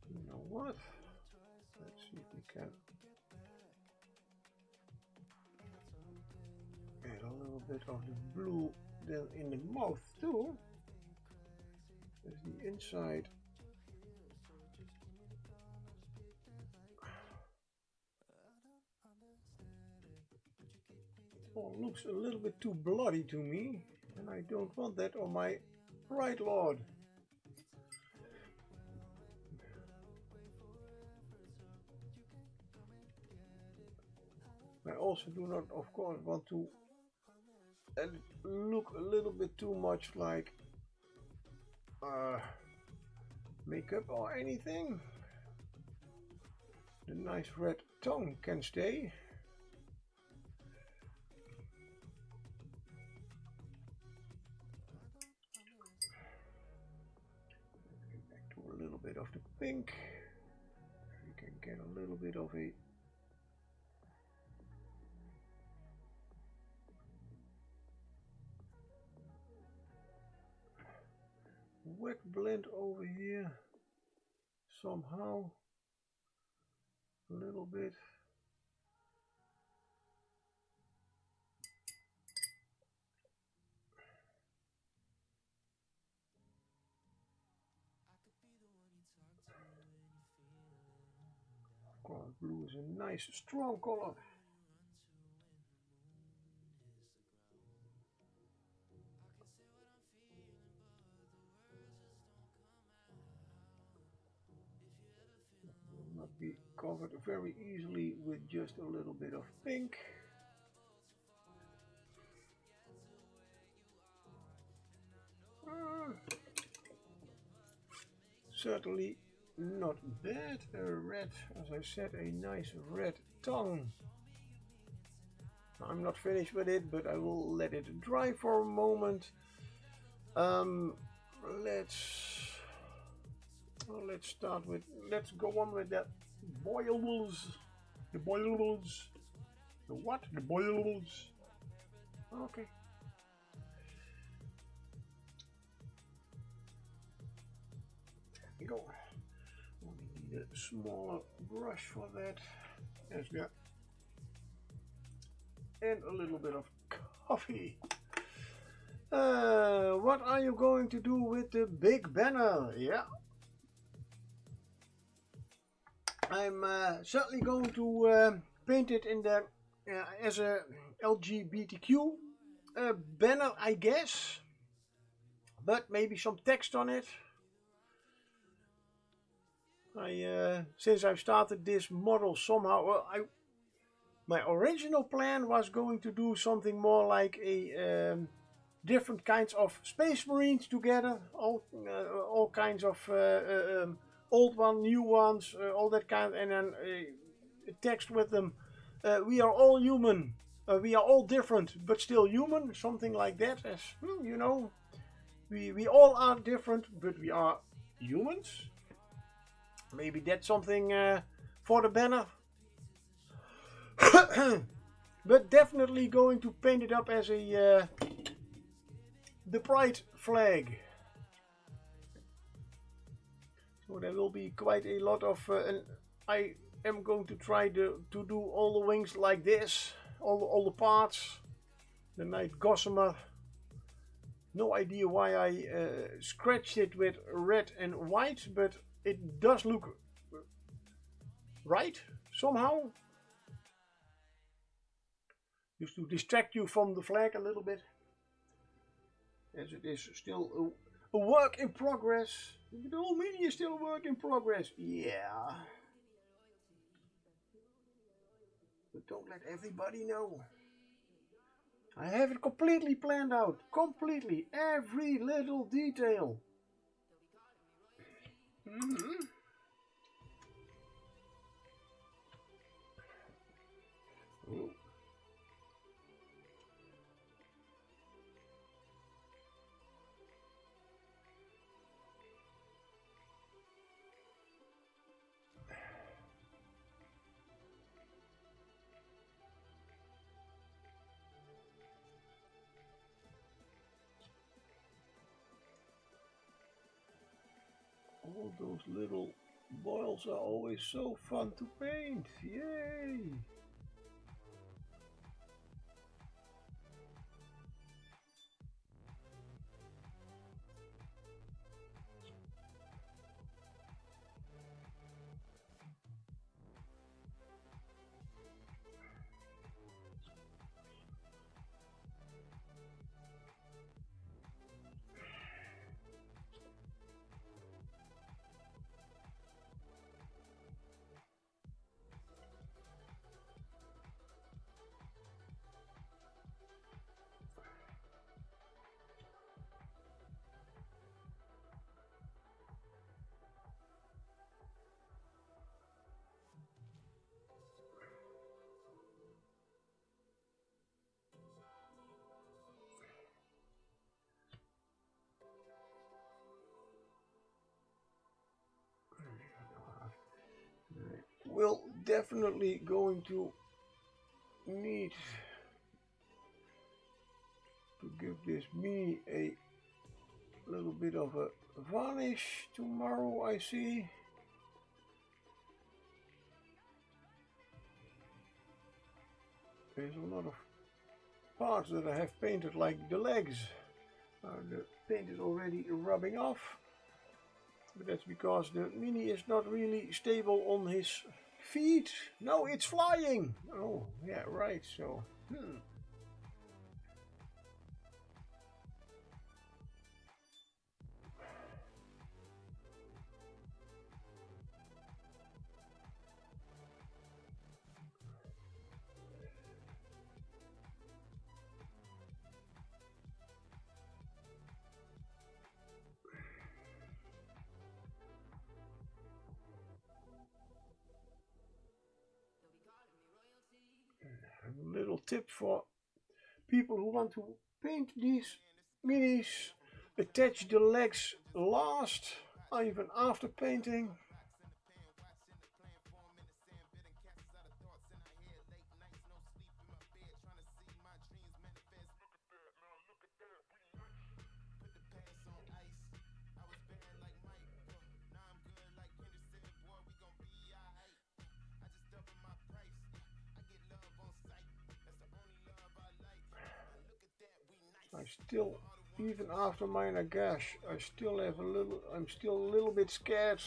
You know what? Let's see if we can add a little bit of the blue then in the mouth too. There's the inside. Oh, looks a little bit too bloody to me, and I don't want that on my Pride Lord. I also do not, of course, want to look a little bit too much like makeup or anything. The nice red tongue can stay. Back to a little bit of the pink. We can get a little bit of a wet blend over here somehow, a little bit. Of course, blue is a nice strong color. could be covered very easily with just a little bit of pink. Certainly not bad. A red, as I said, a nice red tongue. I'm not finished with it, but I will let it dry for a moment. Let's start with, let's go on with that boils. The boils. The what? The boils. Okay. There we go. Only need a smaller brush for that. There's that. And a little bit of coffee. What are you going to do with the big banner? Yeah. I'm certainly going to paint it in the as a LGBTQ banner, I guess, but maybe some text on it. Since I've started this model somehow, well, my original plan was going to do something more like a different kinds of space marines together, all kinds of old ones, new ones, all that kind, and then text with them. We are all human. We are all different, but still human. Something like that. As you know, we all are different, but we are humans. Maybe that's something for the banner. But definitely going to paint it up as a the Pride flag. So there will be quite a lot of, and I am going to try to do all the wings like this, all the parts. The Night Gossamer. No idea why I scratched it with red and white, but it does look right somehow. Just to distract you from the flag a little bit, as it is still a work in progress. The whole mini is still a work in progress. Yeah. But don't let everybody know. I have it completely planned out. Completely. Every little detail. Oh. All those little boils are always so fun to paint. Yay! We're definitely going to need to give this mini a little bit of a varnish tomorrow, I see. There's a lot of parts that I have painted, like the legs. The paint is already rubbing off. But that's because the mini is not really stable on his feet. No, it's flying. Oh, yeah, right. So, A little tip for people who want to paint these minis: attach the legs last, even after painting. I still, even after my nagash, I'm still a little bit scared.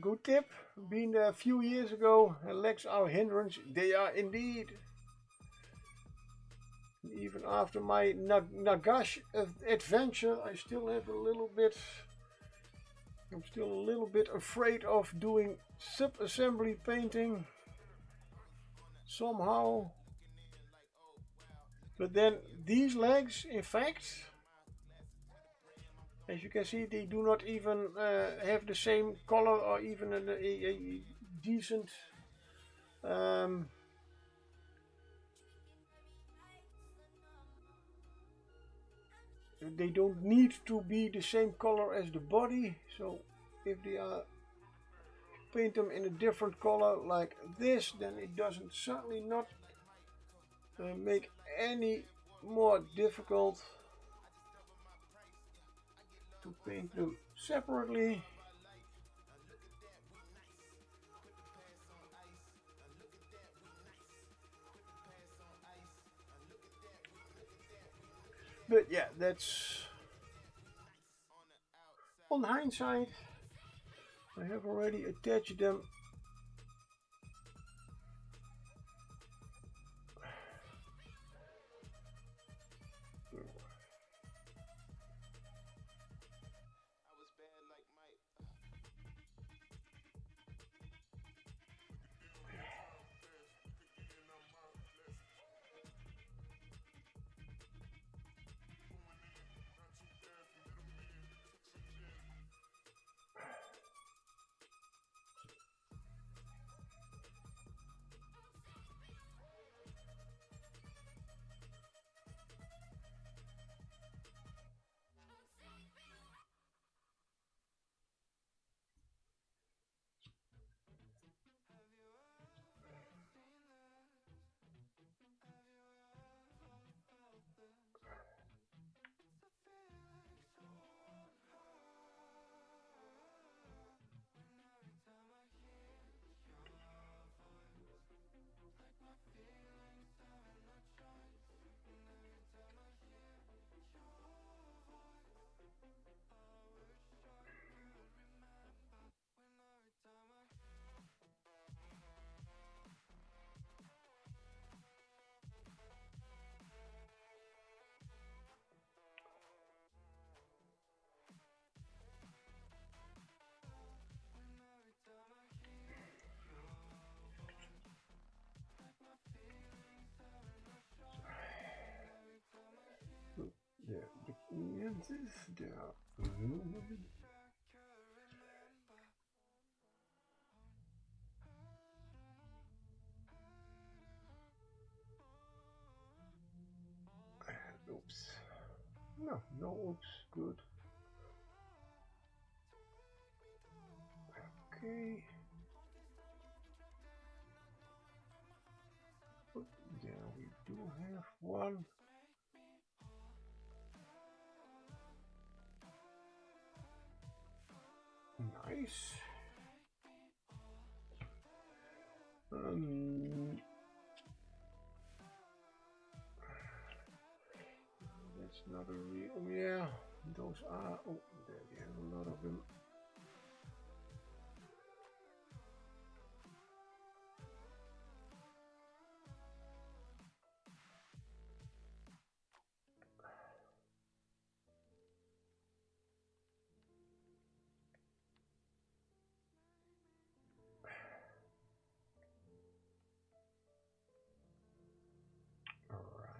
Good tip. Been there a few years ago. Legs are a hindrance. They are indeed. Even after my nagash adventure, I still have a little bit. I'm still a little bit afraid of doing sub-assembly painting somehow. But then these legs, in fact, as you can see, they do not even have the same color or even a decent they don't need to be the same color as the body. So if they are paint them in a different color like this, then it doesn't certainly not make any more difficult to paint them separately. But yeah, that's on hindsight. I have already attached them. The nuances there. Oops. No oops. Good. Okay. There we do have one. Nice. That's not a real. Yeah, those are. Oh, there we have a lot of them.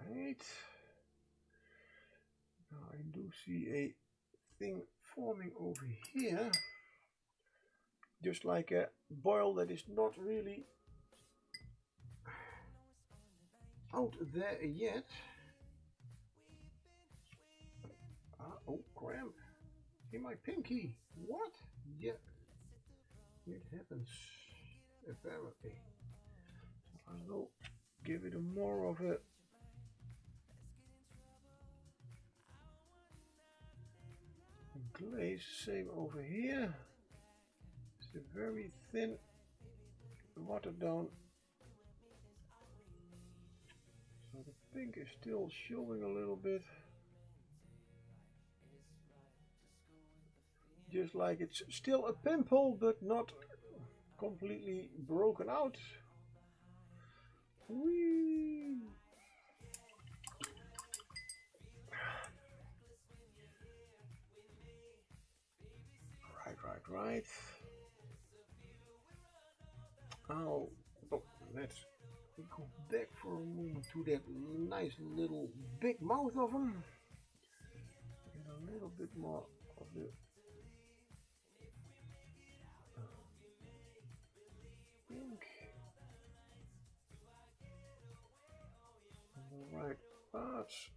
Alright. Now I do see a thing forming over here. just like a boil that is not really out there yet. Oh, cramp in my pinky. What? Yeah, it happens apparently. I will give it a more of a glaze. Same over here. It's a very thin, watered down. So the pink is still showing a little bit. Just like it's still a pimple, but not completely broken out. Whee! Right. Oh, let's go back for a moment to that nice little big mouth of him. And a little bit more of the pink on the right parts.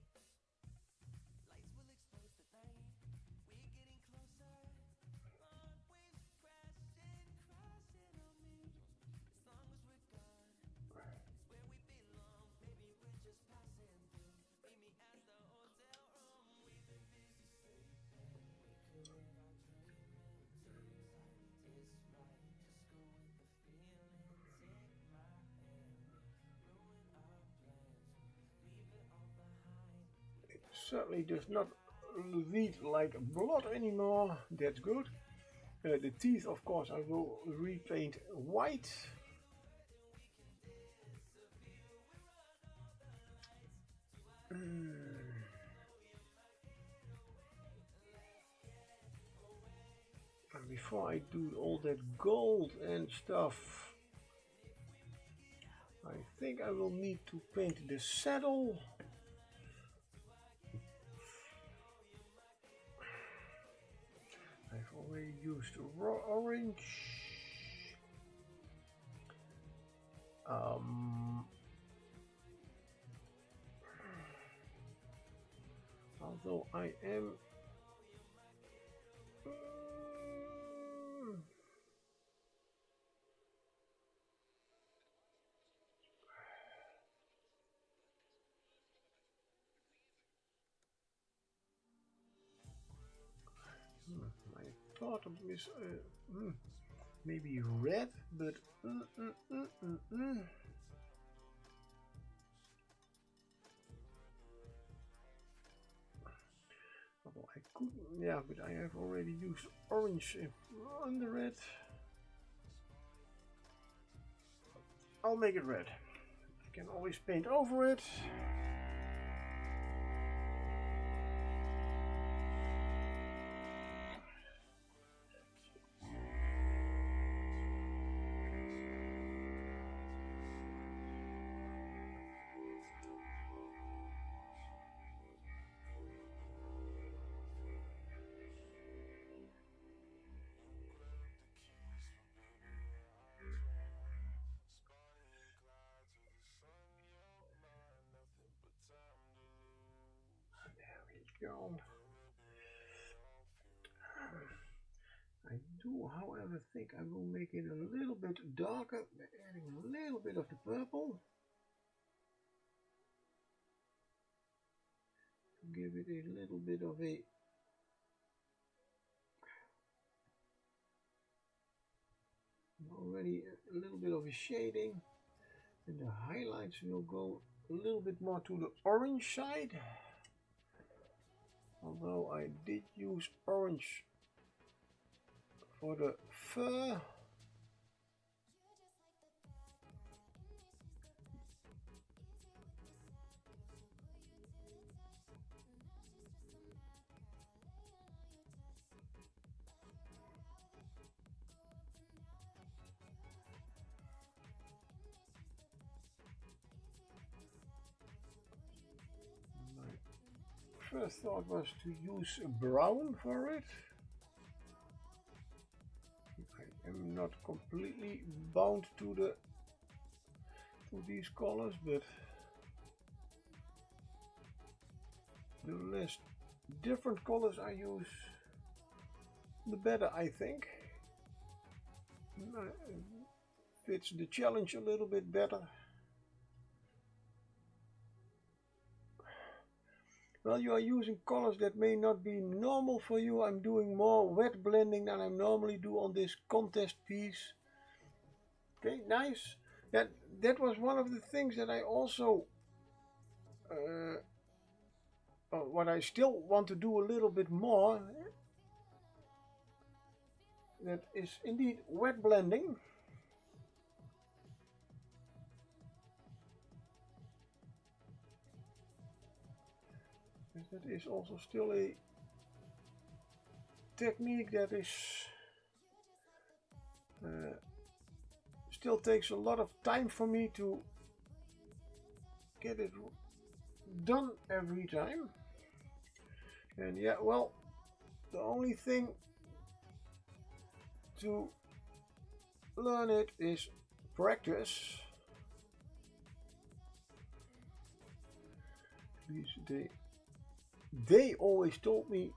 Certainly does not lead like blood anymore. That's good. The teeth, of course, I will repaint white. And before I do all that gold and stuff, I think I will need to paint the saddle. I've already used raw orange. Although I am I thought of this maybe red, but although I could, yeah, but I have already used orange on the red. I'll make it red. I can always paint over it. Go. I do, however, think I will make it a little bit darker by adding a little bit of the purple to give it a little bit of a already a little bit of a shading, and the highlights will go a little bit more to the orange side. Although I did use orange for the fur. First thought was to use brown for it. I am not completely bound to these colors, but the less different colors I use, the better, I think. Fits the challenge a little bit better. Well, you are using colors that may not be normal for you. I'm doing more wet blending than I normally do on this contest piece. Okay, nice. That was one of the things that I also what I still want to do a little bit more. That is indeed wet blending. That is also still a technique that is still takes a lot of time for me to get it done every time. And yeah, well, the only thing to learn it is practice. At least they always told me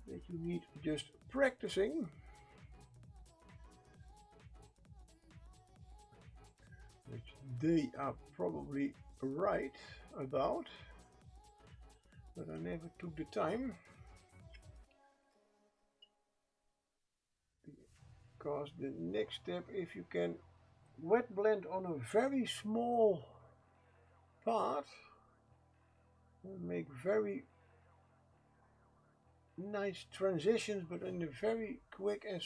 that you need just practicing. Which they are probably right about, but I never took the time. Because the next step, if you can wet blend on a very small part, and make very nice transitions, but in a very quick as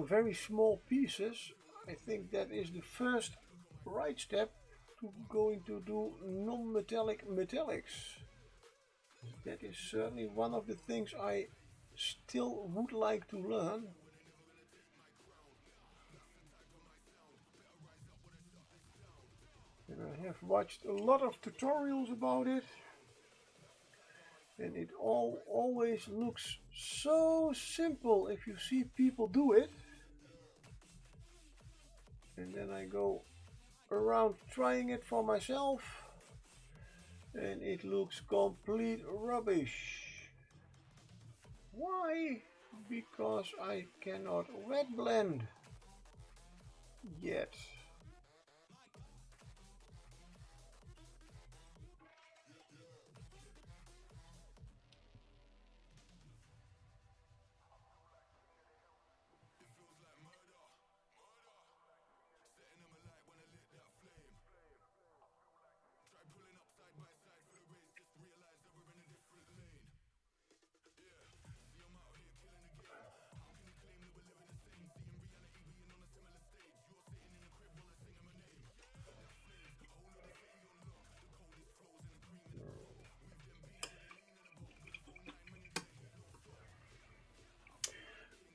very small pieces, I think that is the first right step to going to do non-metallic metallics. That is certainly one of the things I still would like to learn. And I have watched a lot of tutorials about it, and it always looks so simple if you see people do it. And then I go around trying it for myself, and it looks complete rubbish. Why? Because I cannot wet blend yet.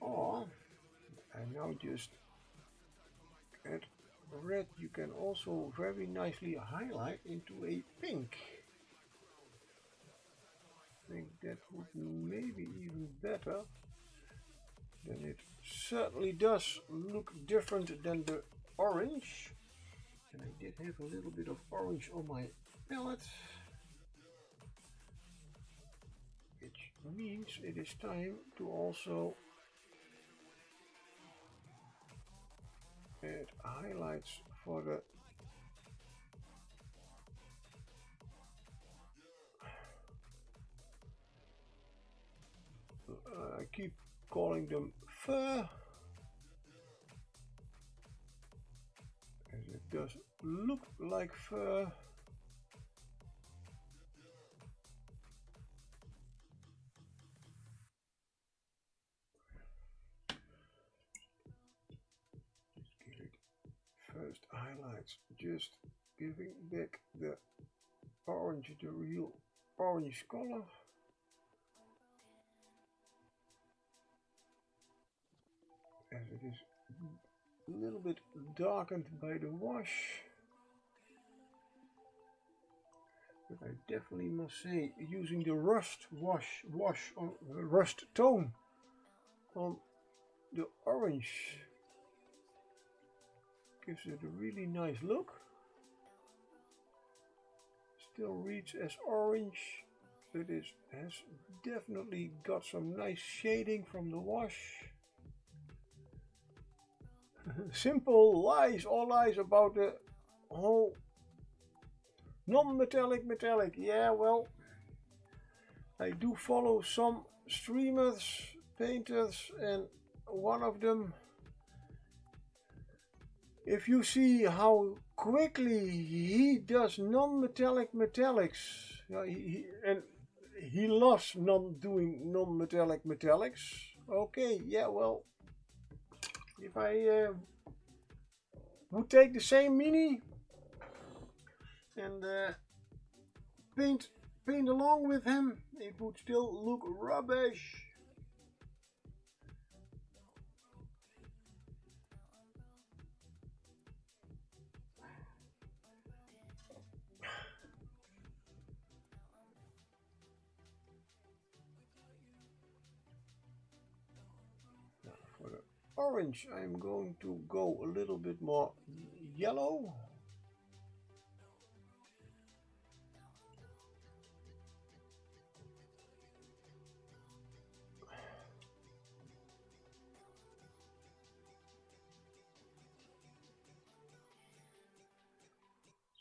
Or I now just add red. You can also very nicely highlight into a pink. I think that would maybe even better. Then it certainly does look different than the orange. And I did have a little bit of orange on my palette, which means it is time to also add highlights for the I keep calling them fur, as it does look like fur. Just give it first highlights, just giving back the orange, the real orange color. As it is a little bit darkened by the wash. But I definitely must say, using the rust wash on rust tone on the orange gives it a really nice look. Still reads as orange, but it has definitely got some nice shading from the wash. Simple lies, all lies about the whole non-metallic metallic. Yeah, well, I do follow some streamers, painters, and one of them, if you see how quickly he does non-metallic metallics, and he loves doing non-metallic metallics. Okay, yeah, well, if I would take the same mini and paint along with him, it would still look rubbish. Now for the orange, I'm going to go a little bit more yellow.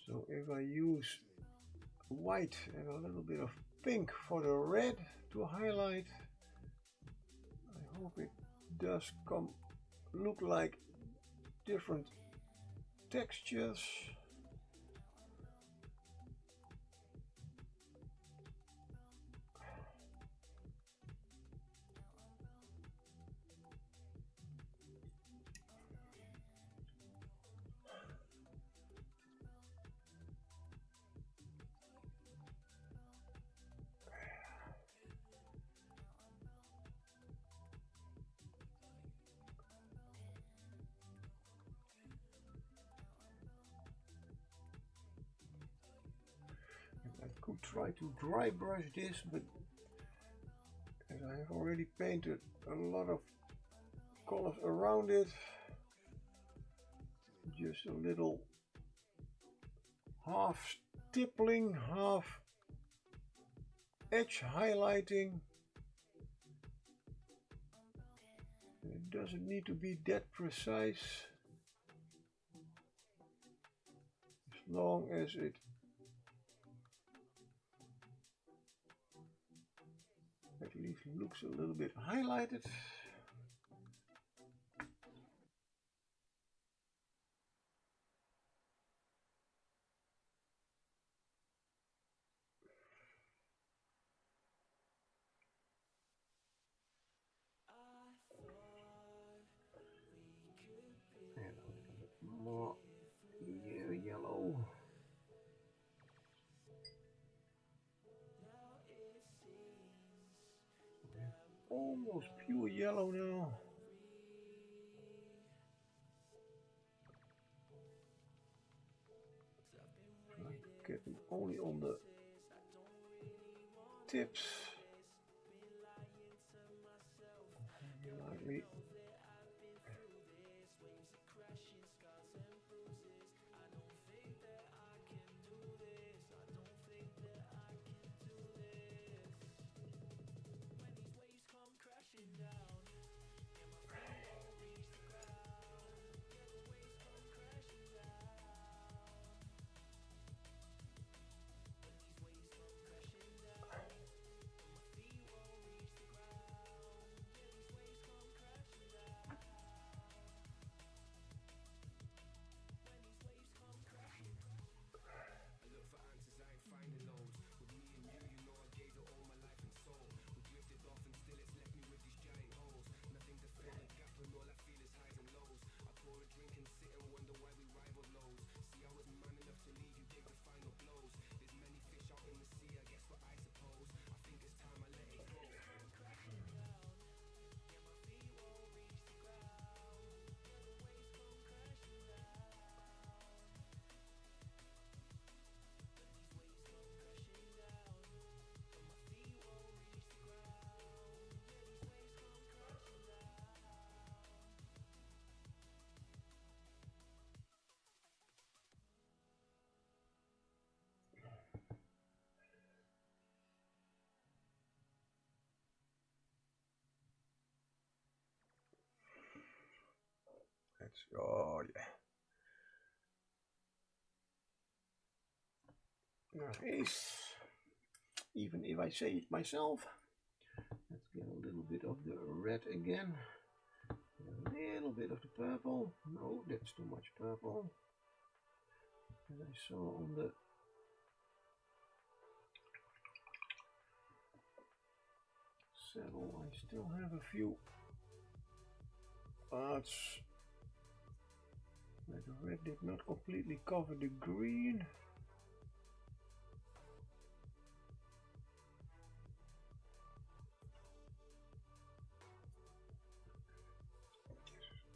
So if I use white and a little bit of pink for the red to highlight, I hope it does look like different textures. I could try to dry brush this, but as I have already painted a lot of colors around it, just a little half stippling, half edge highlighting. It doesn't need to be that precise, as long as it at least looks a little bit highlighted. And a little bit more yellow. Almost pure yellow now. Trying to get them only on the tips. Lightly. Let's, oh yeah. Nice. Even if I say it myself. Let's get a little bit of the red again. A little bit of the purple. No, that's too much purple. As I saw on the saddle, I still have a few parts where the red did not completely cover the green.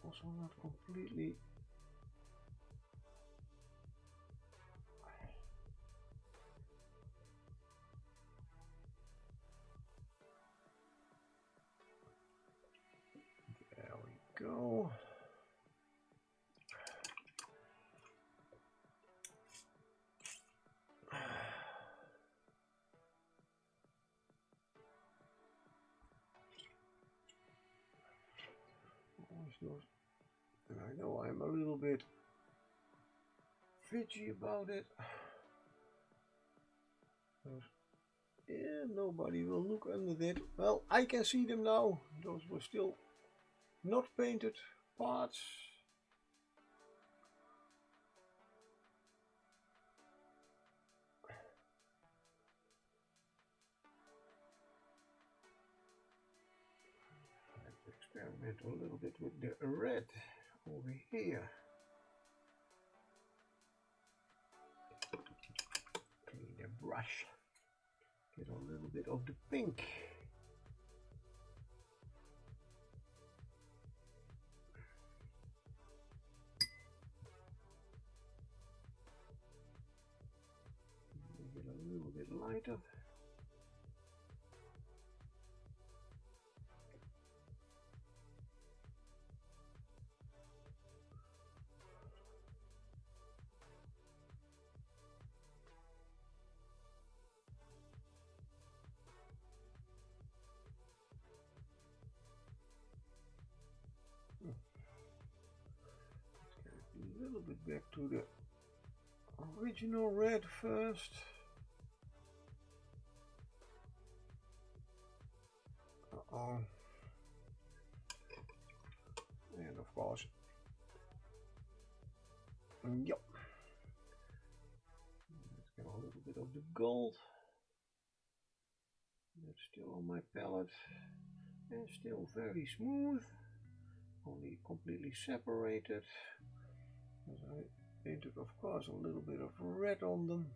Also not completely. There we go. Always those. And I know I'm a little bit fidgy about it. Yeah, nobody will look under that. Well, I can see them now. Those were still not painted parts. Let's experiment a little bit with the red over here. Clean the brush. Get a little bit of the pink. Make it a little bit lighter. A little bit back to the original red first. Uh-oh. And of course, yep. Let's get a little bit of the gold. That's still on my palette and still very smooth. Only completely separated. As I painted, of course, a little bit of red on them.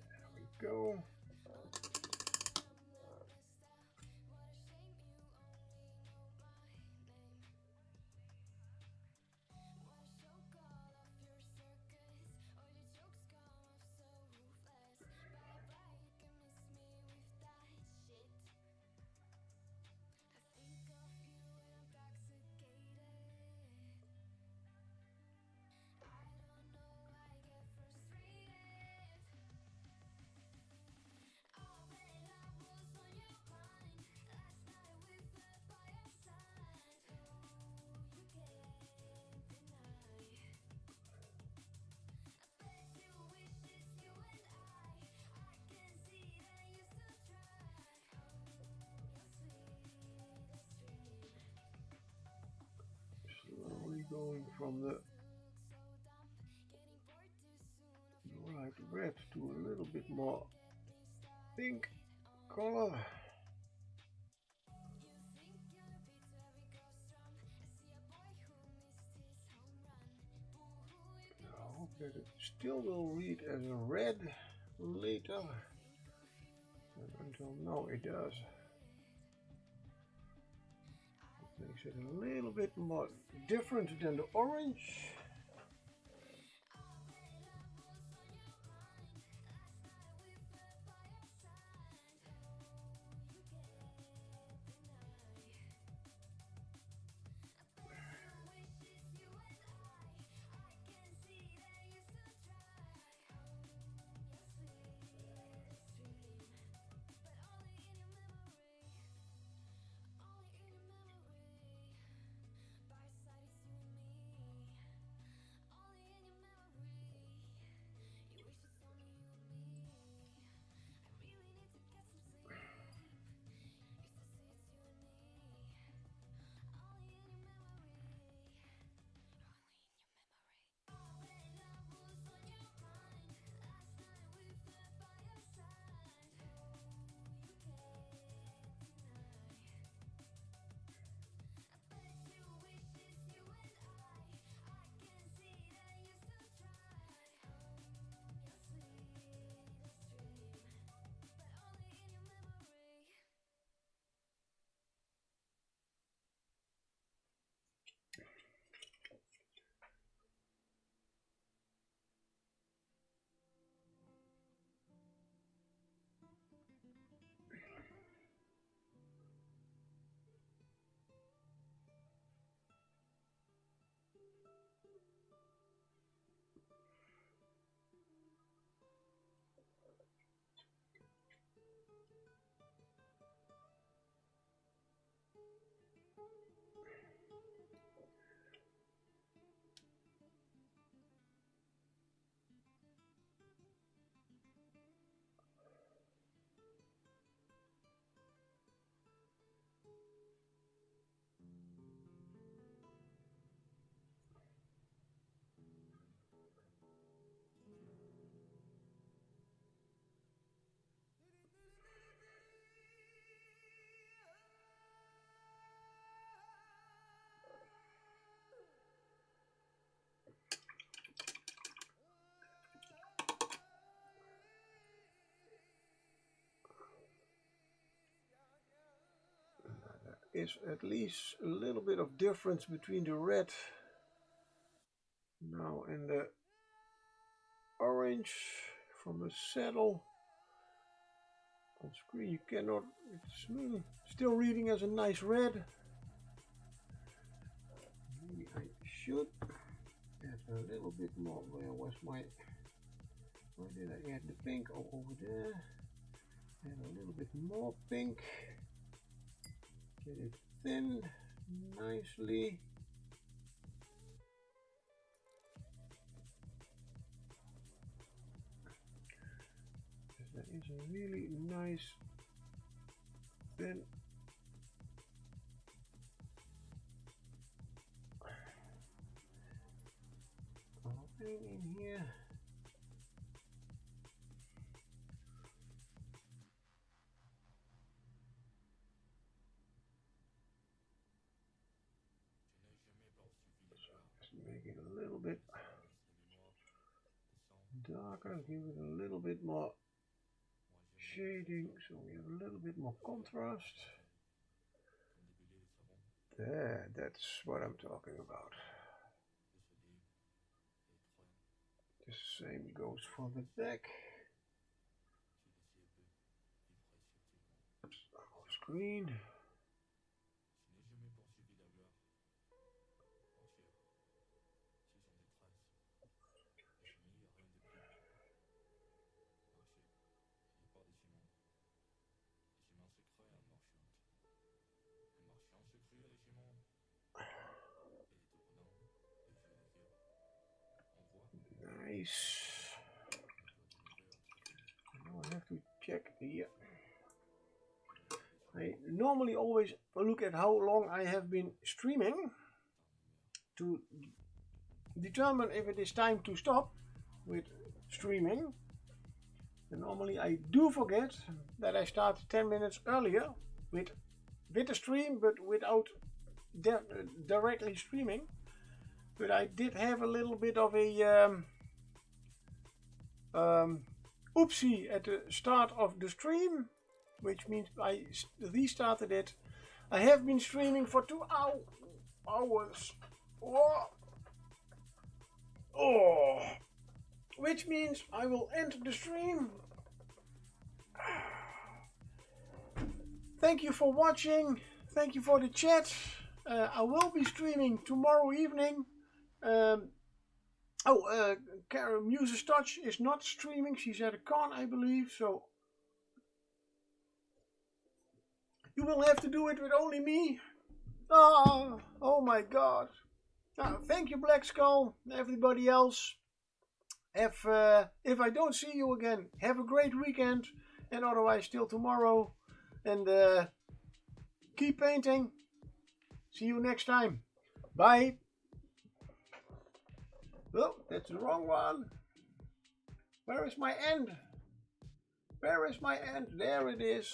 There we go. Slowly going from the light red to a little bit more pink color. I hope that it still will read as a red later. And until now it does. It makes it a little bit more different than the orange. is at least a little bit of difference between the red now and the orange from the saddle. On screen you cannot, it's still reading as a nice red. Maybe I should add a little bit more. Where did I add the pink? Oh, over there. Add a little bit more pink. Get it thin nicely. That is a really nice thin opening in here. Make it a little bit darker, give it a little bit more shading so we have a little bit more contrast. There, that's what I'm talking about. The same goes for the back. Off screen. Nice. Now I have to check here. I normally always look at how long I have been streaming to determine if it is time to stop with streaming. And normally I do forget that I started 10 minutes earlier with the stream, but without directly streaming. But I did have a little bit of a oopsie at the start of the stream, which means I restarted it. I have been streaming for 2 hours. Oh, which means I will end the stream. Thank you for watching. Thank you for the chat. I will be streaming tomorrow evening. Muse's Touch is not streaming. She's at a con, I believe. So you will have to do it with only me. Oh my God. Thank you, Black Skull. Everybody else. If I don't see you again, have a great weekend. And otherwise, till tomorrow. And keep painting. See you next time. Bye. Oh, that's the wrong one. Where is my end? Where is my end? There it is.